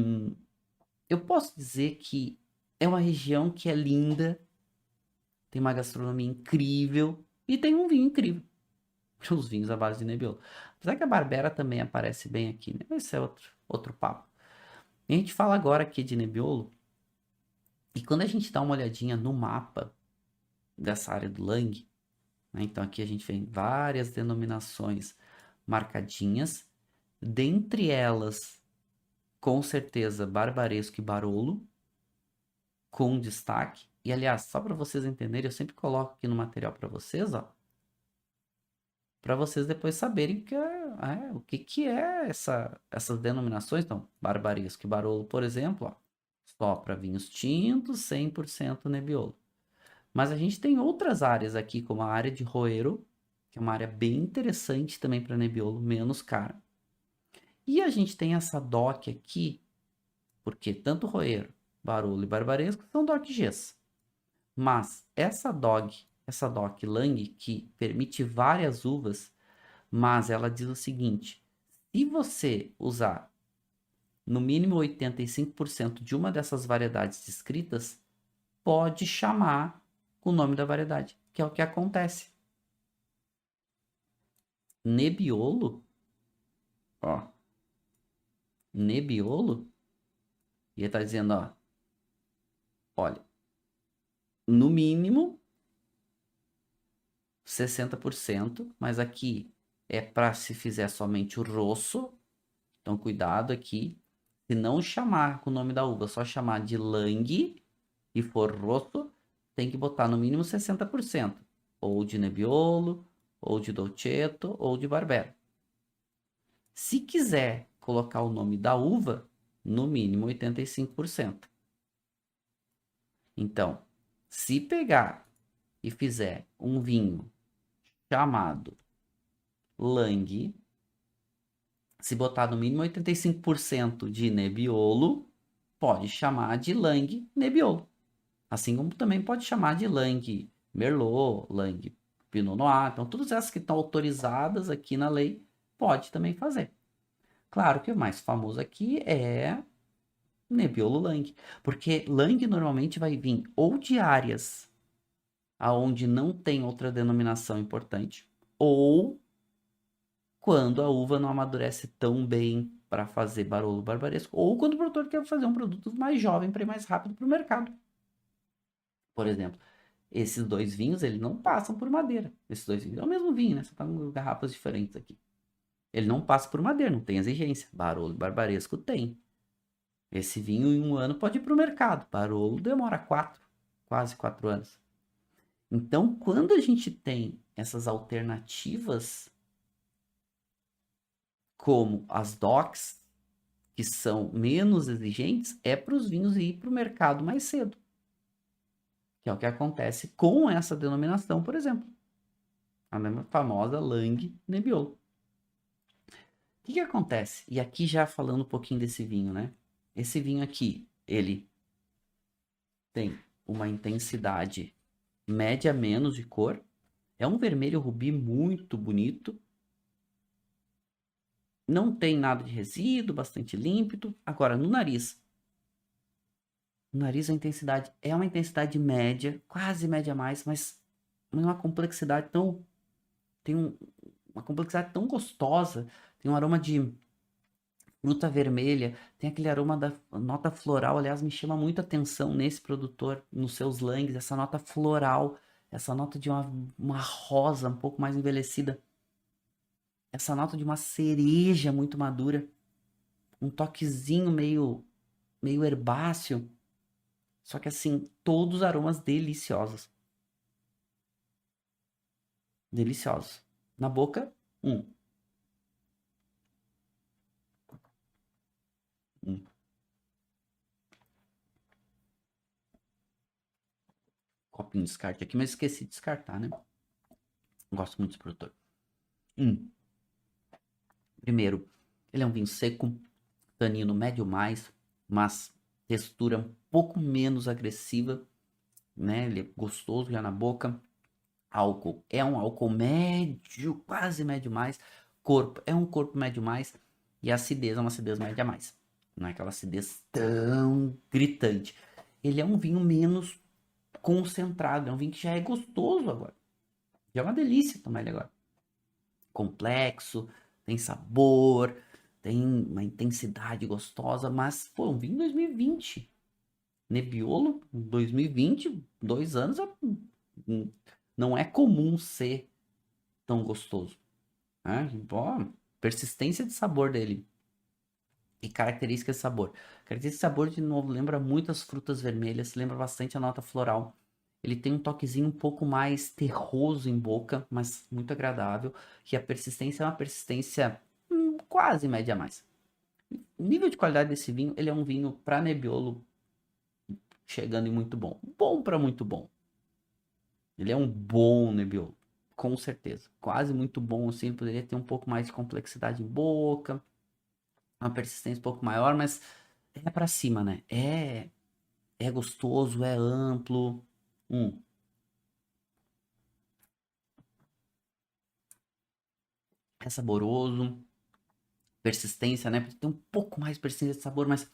eu posso dizer que é uma região que é linda, tem uma gastronomia incrível e tem um vinho incrível. Os vinhos à base de Nebbiolo. Apesar que a Barbera também aparece bem aqui, né? Esse é outro papo. E a gente fala agora aqui de Nebbiolo. E quando a gente dá uma olhadinha no mapa dessa área do Lang, né? Então aqui a gente vê várias denominações marcadinhas. Dentre elas, com certeza, Barbaresco e Barolo, com destaque. E aliás, só para vocês entenderem, eu sempre coloco aqui no material para vocês, ó, para vocês depois saberem o que é essas denominações. Então, Barbaresco e Barolo, por exemplo, ó, só para vinhos tintos, 100% Nebbiolo. Mas a gente tem outras áreas aqui, como a área de Roero, que é uma área bem interessante também para Nebbiolo, menos cara. E a gente tem essa DOC aqui, porque tanto Roero, Barolo e Barbaresco são DOC-Gs. Mas essa DOC Lang, que permite várias uvas, mas ela diz o seguinte: se você usar no mínimo 85% de uma dessas variedades descritas, pode chamar o nome da variedade, que é o que acontece. Nebbiolo, ó, Nebbiolo, e ele tá dizendo, ó, olha, no mínimo 60%, mas aqui é para se fizer somente o rosso, então cuidado aqui. Se não chamar com o nome da uva, só chamar de Lang e for rosso, tem que botar no mínimo 60%, ou de Nebbiolo, ou de Dolcetto, ou de Barbera. Se quiser colocar o nome da uva, no mínimo 85%. Então, se pegar e fizer um vinho chamado Lang, se botar no mínimo 85% de Nebbiolo, pode chamar de Lang Nebbiolo. Assim como também pode chamar de Lang Merlot, Lang Pinot Noir. Então, todas essas que estão autorizadas aqui na lei, pode também fazer. Claro que o mais famoso aqui é Nebbiolo Lang, porque Lang normalmente vai vir ou de áreas aonde não tem outra denominação importante, ou quando a uva não amadurece tão bem para fazer Barolo Barbaresco, ou quando o produtor quer fazer um produto mais jovem para ir mais rápido para o mercado. Por exemplo, esses dois vinhos, eles não passam por madeira. Esses dois vinhos é o mesmo vinho, né? Só tá com garrafas diferentes aqui. Ele não passa por madeira, não tem exigência. Barolo e Barbaresco tem. Esse vinho em um ano pode ir para o mercado. Barolo demora quase 4 anos. Então, quando a gente tem essas alternativas, como as DOCs, que são menos exigentes, é para os vinhos ir para o mercado mais cedo. Que é o que acontece com essa denominação, por exemplo. A mesma famosa Lang Nebbiolo. O que acontece? E aqui já falando um pouquinho desse vinho, né? Esse vinho aqui, ele tem uma intensidade média menos de cor. É um vermelho rubi muito bonito. Não tem nada de resíduo, bastante límpido. Agora, no nariz. No nariz a intensidade é uma intensidade média, quase média a mais, mas uma complexidade tão... Tem uma complexidade tão gostosa. Tem um aroma de fruta vermelha, tem aquele aroma da nota floral, aliás, me chama muita atenção nesse produtor, nos seus langues, essa nota floral, essa nota de uma rosa um pouco mais envelhecida, essa nota de uma cereja muito madura. um toquezinho meio herbáceo. Só que assim, todos aromas deliciosos. Deliciosos. Na boca, um copinho de descarte aqui, mas esqueci de descartar, né? Gosto muito desse produtor. Primeiro, ele é um vinho seco, tanino médio mais, mas textura um pouco menos agressiva, né? Ele é gostoso já na boca. Álcool é um álcool médio, quase médio mais. Corpo é um corpo médio mais. E a acidez é uma acidez média mais. Não é aquela acidez tão gritante. Ele é um vinho menos concentrado. É um vinho que já é gostoso agora. Já é uma delícia tomar ele agora. Complexo, tem sabor, tem uma intensidade gostosa, mas, pô, um vinho 2020. Nebbiolo, 2020, 2 anos, não é comum ser tão gostoso. Né? Ó, persistência de sabor dele e características de sabor. Característica de sabor, de novo, lembra muito as frutas vermelhas, lembra bastante a nota floral. Ele tem um toquezinho um pouco mais terroso em boca, mas muito agradável. E a persistência é uma persistência quase média a mais. O nível de qualidade desse vinho, ele é um vinho para Nebbiolo chegando em muito bom. Bom para muito bom. Ele é um bom Nebbiolo, com certeza. Quase muito bom, assim, ele poderia ter um pouco mais de complexidade em boca, uma persistência um pouco maior, mas é para cima, né? É gostoso, é amplo. Hum, é saboroso, persistência, né? Tem um pouco mais de persistência de sabor, mas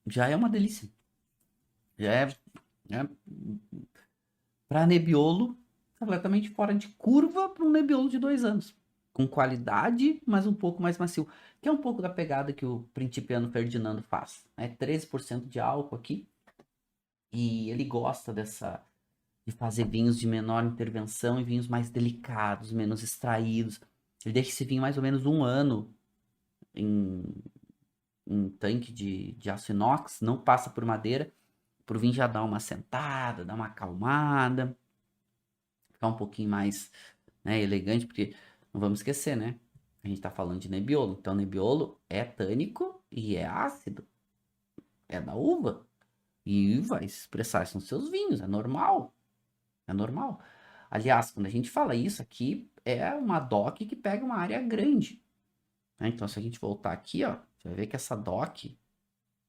já é uma delícia. Já é para Nebbiolo, completamente fora de curva para um Nebbiolo de 2 anos. Com qualidade, mas um pouco mais macio. Que é um pouco da pegada que o Principiano Ferdinando faz. É 13% de álcool aqui. E ele gosta de fazer vinhos de menor intervenção e vinhos mais delicados, menos extraídos. Ele deixa esse vinho mais ou menos 1 ano em, em tanque de aço inox, não passa por madeira, para o vinho já dar uma sentada, dar uma acalmada, ficar um pouquinho mais, né, elegante, porque não vamos esquecer, né? A gente tá falando de Nebbiolo, então Nebbiolo é tânico e é ácido, é da uva, e vai expressar isso nos seus vinhos, é normal, é normal. Aliás, quando a gente fala isso aqui, é uma DOC que pega uma área grande, né? Então, se a gente voltar aqui, ó, você vai ver que essa DOC,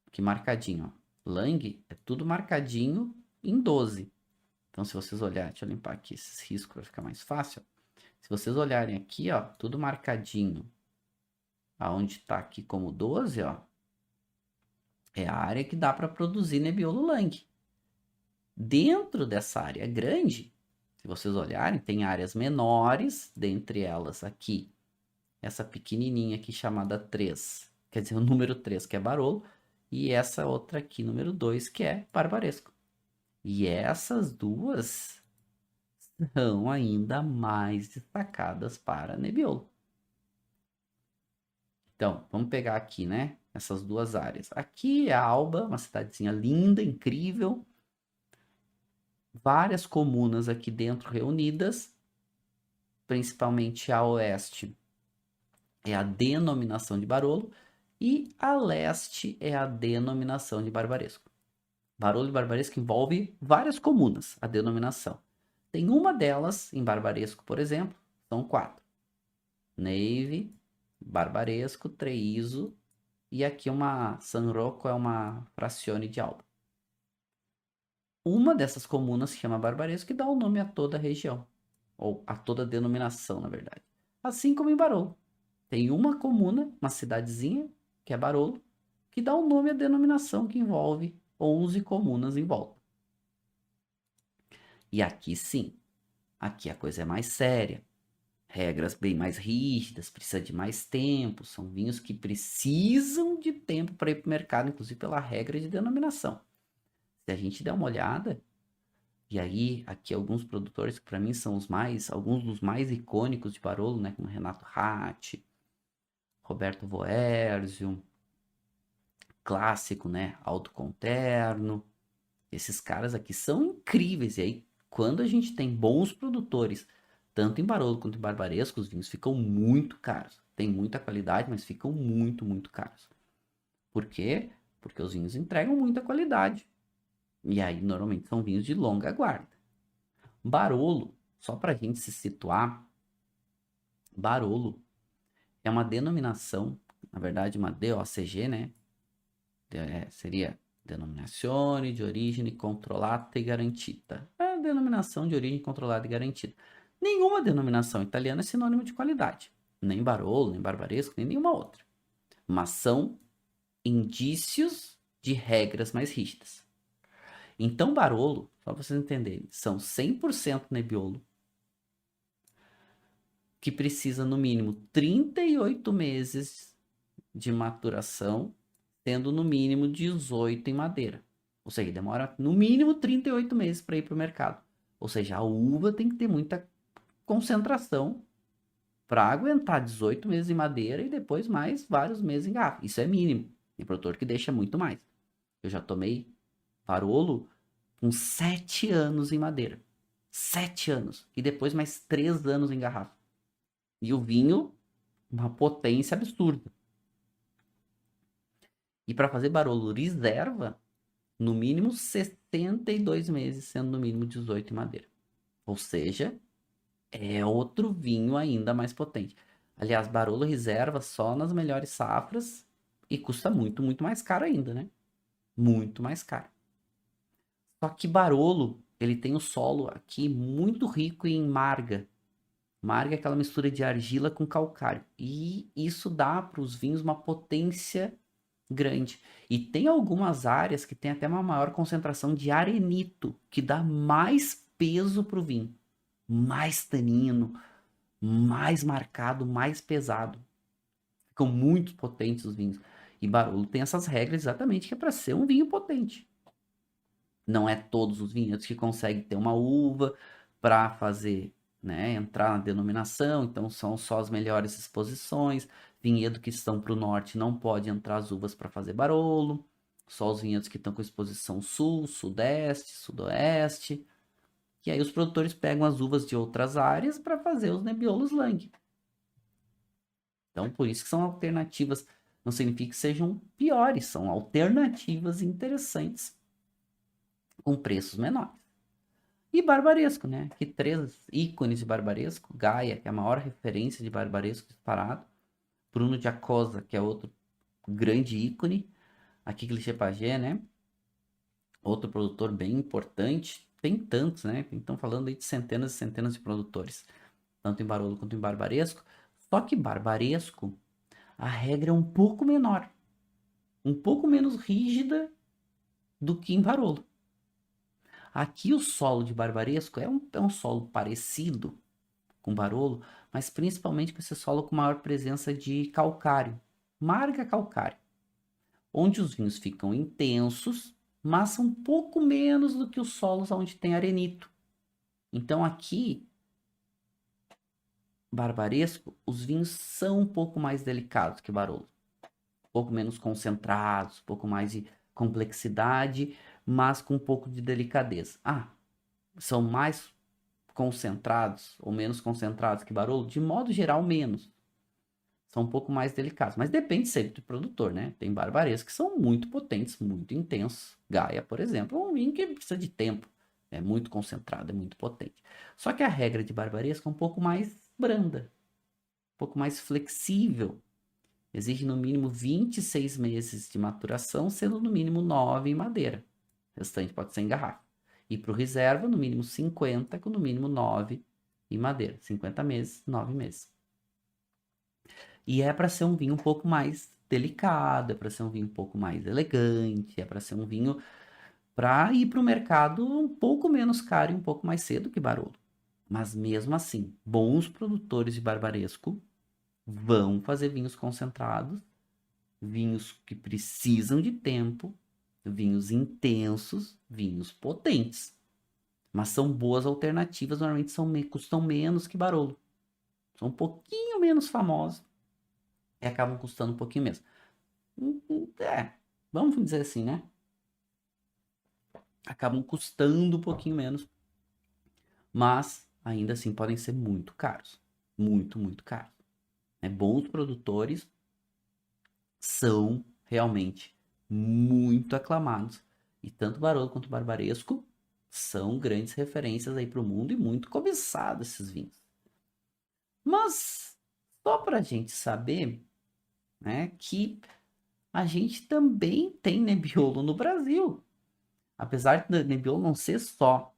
aqui marcadinho, ó, Lang, é tudo marcadinho em 12. Então, se vocês olharem, deixa eu limpar aqui esses riscos para ficar mais fácil. Se vocês olharem aqui, ó, tudo marcadinho, aonde está aqui como 12, ó, é a área que dá para produzir Nebbiolo Lang. Dentro dessa área grande, se vocês olharem, tem áreas menores, dentre elas aqui, essa pequenininha aqui chamada 3, quer dizer, o número 3 que é Barolo, e essa outra aqui, número 2, que é Barbaresco. E essas duas são ainda mais destacadas para Nebbiolo. Então, vamos pegar aqui, né? Essas duas áreas. Aqui é Alba, uma cidadezinha linda, incrível. Várias comunas aqui dentro reunidas, principalmente a oeste é a denominação de Barolo e a leste é a denominação de Barbaresco. Barolo e Barbaresco envolve várias comunas, a denominação. Tem uma delas, em Barbaresco, por exemplo, são 4. Neive, Barbaresco, Treviso e aqui uma San Rocco é uma frazione de Alba. Uma dessas comunas se chama Barbaresco que dá o nome a toda a região, ou a toda a denominação, na verdade. Assim como em Barolo. Tem uma comuna, uma cidadezinha, que é Barolo, que dá o nome à denominação que envolve 11 comunas em volta. E aqui sim, aqui a coisa é mais séria. Regras bem mais rígidas, precisa de mais tempo. São vinhos que precisam de tempo para ir para o mercado, inclusive pela regra de denominação. Se a gente der uma olhada, e aí aqui alguns produtores que para mim são alguns dos mais icônicos de Barolo, né, como Renato Ratti, Roberto Voerzio, clássico, né? Alto Conterno. Esses caras aqui são incríveis. E aí, quando a gente tem bons produtores, tanto em Barolo quanto em Barbaresco, os vinhos ficam muito caros. Tem muita qualidade, mas ficam muito, muito caros. Por quê? Porque os vinhos entregam muita qualidade. E aí, normalmente, são vinhos de longa guarda. Barolo, só para a gente se situar, Barolo é uma denominação, na verdade, uma DOCG, né? Seria Denominazione de Origine Controllata e Garantita. É a denominação de origem controlada e garantida. Nenhuma denominação italiana é sinônimo de qualidade. Nem Barolo, nem Barbaresco, nem nenhuma outra. Mas são indícios de regras mais rígidas. Então, Barolo, só para vocês entenderem, são 100% Nebbiolo, que precisa no mínimo 38 meses de maturação, tendo no mínimo 18 em madeira. Ou seja, demora no mínimo 38 meses para ir para o mercado. Ou seja, a uva tem que ter muita concentração para aguentar 18 meses em madeira e depois mais vários meses em garrafa. Isso é mínimo. Tem produtor que deixa muito mais. Eu já tomei Barolo com 7 anos em madeira. 7 anos. E depois mais 3 anos em garrafa. E o vinho, uma potência absurda. E para fazer Barolo reserva, no mínimo 62 meses, sendo no mínimo 18 em madeira. Ou seja, é outro vinho ainda mais potente. Aliás, Barolo reserva só nas melhores safras e custa muito, muito mais caro ainda, né? Muito mais caro. Só que Barolo, ele tem o solo aqui muito rico em marga. Marga é aquela mistura de argila com calcário. E isso dá para os vinhos uma potência grande. E tem algumas áreas que tem até uma maior concentração de arenito, que dá mais peso para o vinho. Mais tanino, mais marcado, mais pesado. Ficam muito potentes os vinhos. E Barolo tem essas regras exatamente que é para ser um vinho potente. Não é todos os vinhedos que conseguem ter uma uva para fazer, né, entrar na denominação, então são só as melhores exposições. Vinhedo que estão para o norte não pode entrar as uvas para fazer Barolo. Só os vinhedos que estão com exposição sul, sudeste, sudoeste. E aí os produtores pegam as uvas de outras áreas para fazer os Nebbiolos Lang. Então, por isso que são alternativas. Não significa que sejam piores, são alternativas interessantes com preços menores. E Barbaresco, né? Que 3 ícones de Barbaresco. Gaia, que é a maior referência de Barbaresco disparado. Bruno Giacosa, que é outro grande ícone. Aqui Cliché Pagé, né? Outro produtor bem importante. Tem tantos, né? Estão falando aí de centenas e centenas de produtores. Tanto em Barolo quanto em Barbaresco. Só que Barbaresco, a regra é um pouco menor. Um pouco menos rígida do que em Barolo. Aqui o solo de Barbaresco é um solo parecido com Barolo, mas principalmente com esse solo com maior presença de calcário, marga calcário, onde os vinhos ficam intensos, mas são um pouco menos do que os solos onde tem arenito. Então aqui, Barbaresco, os vinhos são um pouco mais delicados que Barolo, um pouco menos concentrados, um pouco mais de complexidade, mas com um pouco de delicadeza. São mais concentrados ou menos concentrados que Barolo? De modo geral, menos. São um pouco mais delicados, mas depende sempre do produtor, né? Tem barbarescos que são muito potentes, muito intensos. Gaia, por exemplo, é um vinho que precisa de tempo. É muito concentrado, é muito potente. Só que a regra de barbaresco é um pouco mais branda, um pouco mais flexível. Exige no mínimo 26 meses de maturação, sendo no mínimo 9 em madeira. O restante pode ser em garrafa. E para o reserva, no mínimo 50, com no mínimo 9 em madeira. 50 meses, 9 meses. E é para ser um vinho um pouco mais delicado, é para ser um vinho um pouco mais elegante, é para ser um vinho para ir para o mercado um pouco menos caro e um pouco mais cedo que Barolo. Mas mesmo assim, bons produtores de barbaresco vão fazer vinhos concentrados, vinhos que precisam de tempo, vinhos intensos, vinhos potentes. Mas são boas alternativas, normalmente custam menos que Barolo. São um pouquinho menos famosos e acabam custando um pouquinho menos. É, vamos dizer assim, né? Acabam custando um pouquinho menos, mas ainda assim podem ser muito caros. Muito, muito caros. Né? Bons produtores são realmente muito aclamados. E tanto Barolo quanto Barbaresco são grandes referências aí para o mundo e muito cobiçados esses vinhos. Mas só para a gente saber, né, que a gente também tem Nebbiolo no Brasil. Apesar de Nebbiolo não ser só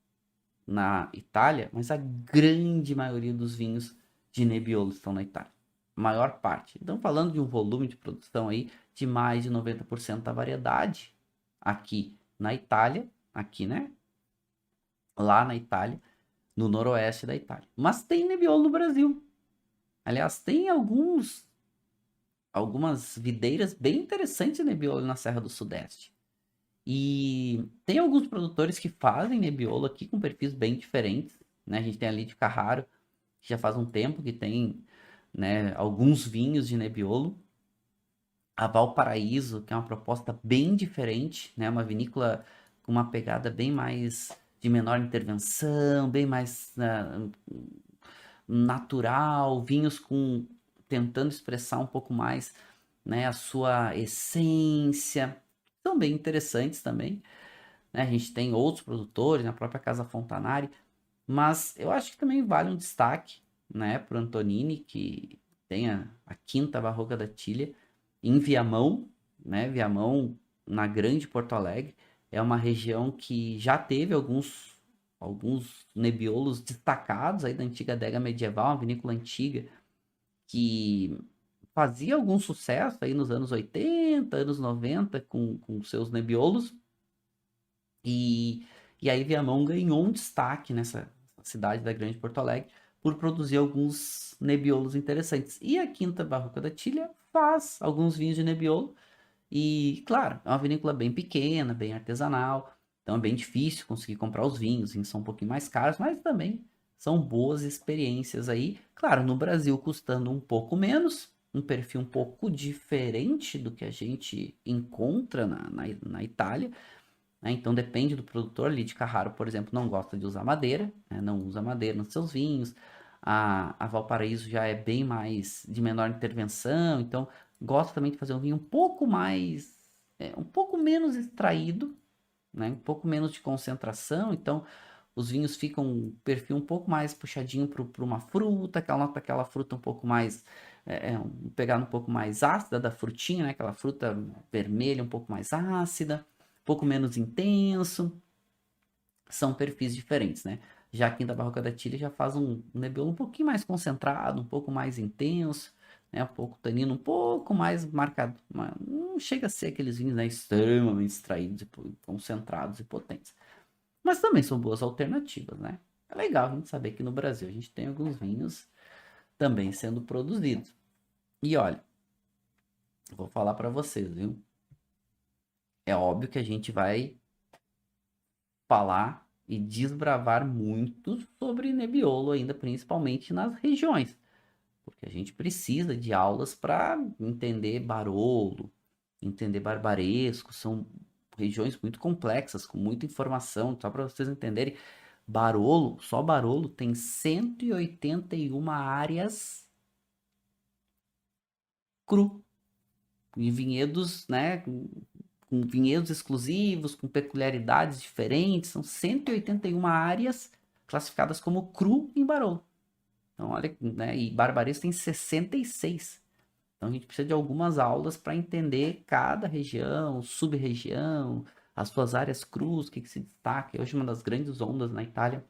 na Itália, mas a grande maioria dos vinhos de Nebbiolo estão na Itália. A maior parte. Então, falando de um volume de produção aí de mais de 90% da variedade aqui na Itália, aqui, né? Lá na Itália, no noroeste da Itália. Mas tem Nebbiolo no Brasil. Aliás, tem algumas videiras bem interessantes de Nebbiolo na Serra do Sudeste. E tem alguns produtores que fazem Nebbiolo aqui com perfis bem diferentes, né? A gente tem ali de Carraro, que já faz um tempo que tem, né, alguns vinhos de Nebbiolo. A Valparaíso, que é uma proposta bem diferente, né? Uma vinícola com uma pegada bem mais de menor intervenção, bem mais natural, vinhos com tentando expressar um pouco mais, né, a sua essência. São bem interessantes também, né? A gente tem outros produtores, na própria Casa Fontanari, mas eu acho que também vale um destaque, né, para o Antonini, que tem a Quinta Barroca da Tilha, em Viamão, né, Viamão, na Grande Porto Alegre, é uma região que já teve alguns nebiolos destacados aí da antiga adega medieval, uma vinícola antiga, que fazia algum sucesso aí nos anos 80, anos 90, com seus nebiolos, e, e aí Viamão ganhou um destaque nessa cidade da Grande Porto Alegre por produzir alguns nebiolos interessantes. E a Quinta Barroca da Tilha faz alguns vinhos de nebiolo. E, claro, é uma vinícola bem pequena, bem artesanal. Então é bem difícil conseguir comprar os vinhos são um pouquinho mais caros, mas também são boas experiências aí. Claro, no Brasil custando um pouco menos, um perfil um pouco diferente do que a gente encontra na Itália, né? Então depende do produtor. Ali de Carraro, por exemplo, não gosta de usar madeira, né? Não usa madeira nos seus vinhos. A Valparaíso já é bem mais de menor intervenção, então gosta também de fazer um vinho um pouco mais, um pouco menos extraído, né? Um pouco menos de concentração, então os vinhos ficam um perfil um pouco mais puxadinho para uma fruta, aquela fruta um pouco mais, pegada um pouco mais ácida da frutinha, né? Aquela fruta vermelha um pouco mais ácida, um pouco menos intenso. São perfis diferentes, né? Já a Quinta Barroca da Tilha já faz um Nebbiolo um pouquinho mais concentrado, um pouco mais intenso, né? Um pouco tanino, um pouco mais marcado. Não chega a ser aqueles vinhos, né, extremamente extraídos, concentrados e potentes. Mas também são boas alternativas, né? É legal a gente saber que no Brasil a gente tem alguns vinhos também sendo produzidos. E olha, vou falar para vocês, viu? É óbvio que a gente vai falar e desbravar muito sobre Nebbiolo ainda, principalmente nas regiões, porque a gente precisa de aulas para entender Barolo, entender Barbaresco, são regiões muito complexas, com muita informação, só para vocês entenderem. Barolo, só Barolo tem 181 áreas cru, e vinhedos, né, com vinhedos exclusivos, com peculiaridades diferentes, são 181 áreas classificadas como cru em Barolo. Então, olha, né, e Barbaresco tem 66. Então, a gente precisa de algumas aulas para entender cada região, sub-região, as suas áreas crus, o que se destaca. Hoje, uma das grandes ondas na Itália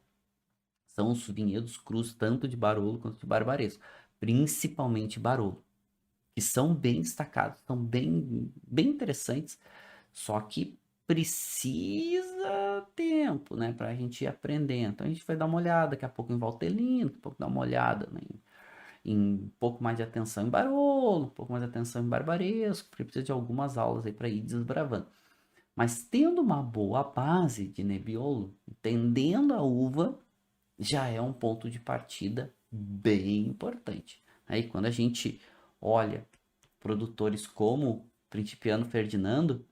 são os vinhedos crus, tanto de Barolo quanto de Barbaresco, principalmente Barolo, que são bem destacados, são bem interessantes, só que precisa tempo, né, para a gente ir aprendendo. Então a gente vai dar uma olhada daqui a pouco em Valtelino, daqui a pouco dar uma olhada, né, em um pouco mais de atenção em Barolo, um pouco mais de atenção em Barbaresco, porque precisa de algumas aulas aí para ir desbravando. Mas tendo uma boa base de Nebbiolo, entendendo a uva, já é um ponto de partida bem importante. Aí quando a gente olha produtores como Principiano Ferdinando,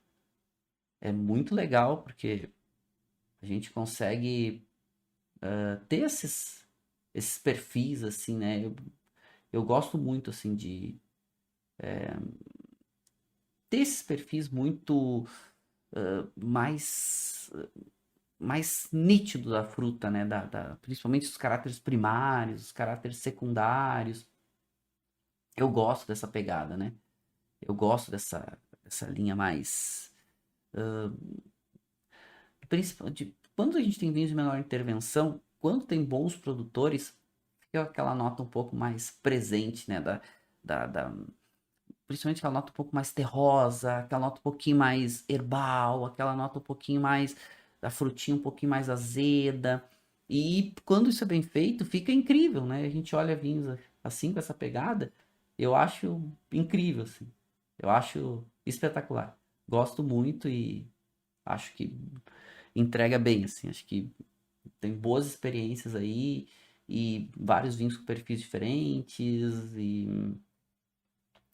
é muito legal porque a gente consegue ter esses perfis, assim, né? Eu gosto muito, assim, de ter esses perfis muito mais, mais nítidos da fruta, né? Principalmente os caráteres primários, os caráteres secundários. Eu gosto dessa pegada, né? Eu gosto dessa linha mais. Quando a gente tem vinhos de menor intervenção, quando tem bons produtores, fica aquela nota um pouco mais presente, né? Da, principalmente aquela nota um pouco mais terrosa, aquela nota um pouquinho mais herbal, aquela nota um pouquinho mais da frutinha um pouquinho mais azeda. E quando isso é bem feito, fica incrível, né? A gente olha vinhos assim com essa pegada, eu acho incrível, assim. Eu acho espetacular. Gosto muito e acho que entrega bem, assim. Acho que tem boas experiências aí e vários vinhos com perfis diferentes e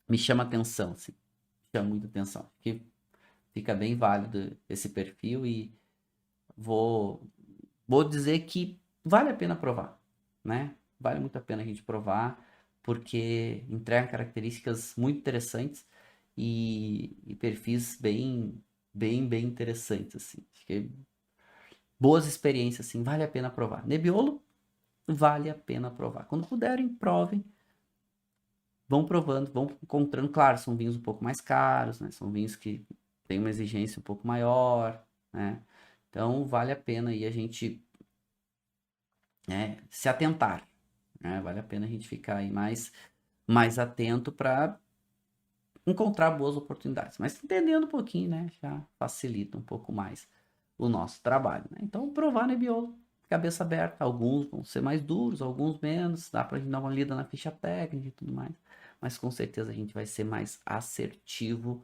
me chama atenção, assim. Chama muita atenção. Porque fica bem válido esse perfil e vou, vou dizer que vale a pena provar, né? Vale muito a pena a gente provar, porque entrega características muito interessantes e perfis bem interessantes, assim. Acho que boas experiências, assim, vale a pena provar. Nebbiolo, vale a pena provar. Quando puderem, provem. Vão provando, vão encontrando. Claro, são vinhos um pouco mais caros, né? São vinhos que têm uma exigência um pouco maior, né? Então, vale a pena aí a gente, né, se atentar, né? Vale a pena a gente ficar aí mais atento para encontrar boas oportunidades. Mas entendendo um pouquinho, né? Já facilita um pouco mais o nosso trabalho, né? Então, provar Nebbiolo, cabeça aberta. Alguns vão ser mais duros, alguns menos. Dá pra gente dar uma lida na ficha técnica e tudo mais. Mas com certeza a gente vai ser mais assertivo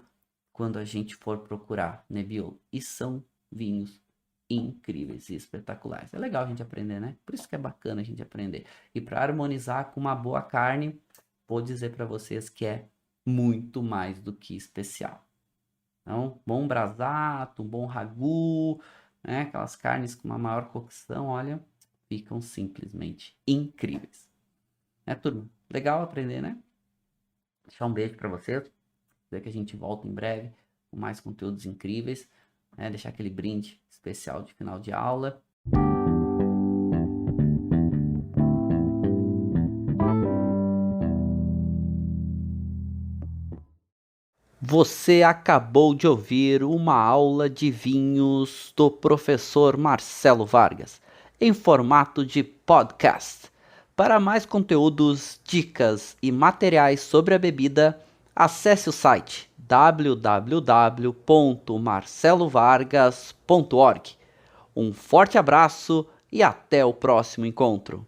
quando a gente for procurar Nebbiolo. E são vinhos incríveis e espetaculares. É legal a gente aprender, né? Por isso que é bacana a gente aprender. E para harmonizar com uma boa carne, vou dizer para vocês que é muito mais do que especial. Então, bom brasato, um bom ragu, né? Aquelas carnes com uma maior cocção, olha, ficam simplesmente incríveis. Né, turma? Legal aprender, né? Deixar um beijo para vocês. Dizer que a gente volta em breve com mais conteúdos incríveis. Né? Deixar aquele brinde especial de final de aula. Você acabou de ouvir uma aula de vinhos do professor Marcelo Vargas, em formato de podcast. Para mais conteúdos, dicas e materiais sobre a bebida, acesse o site www.marcelovargas.org. Um forte abraço e até o próximo encontro.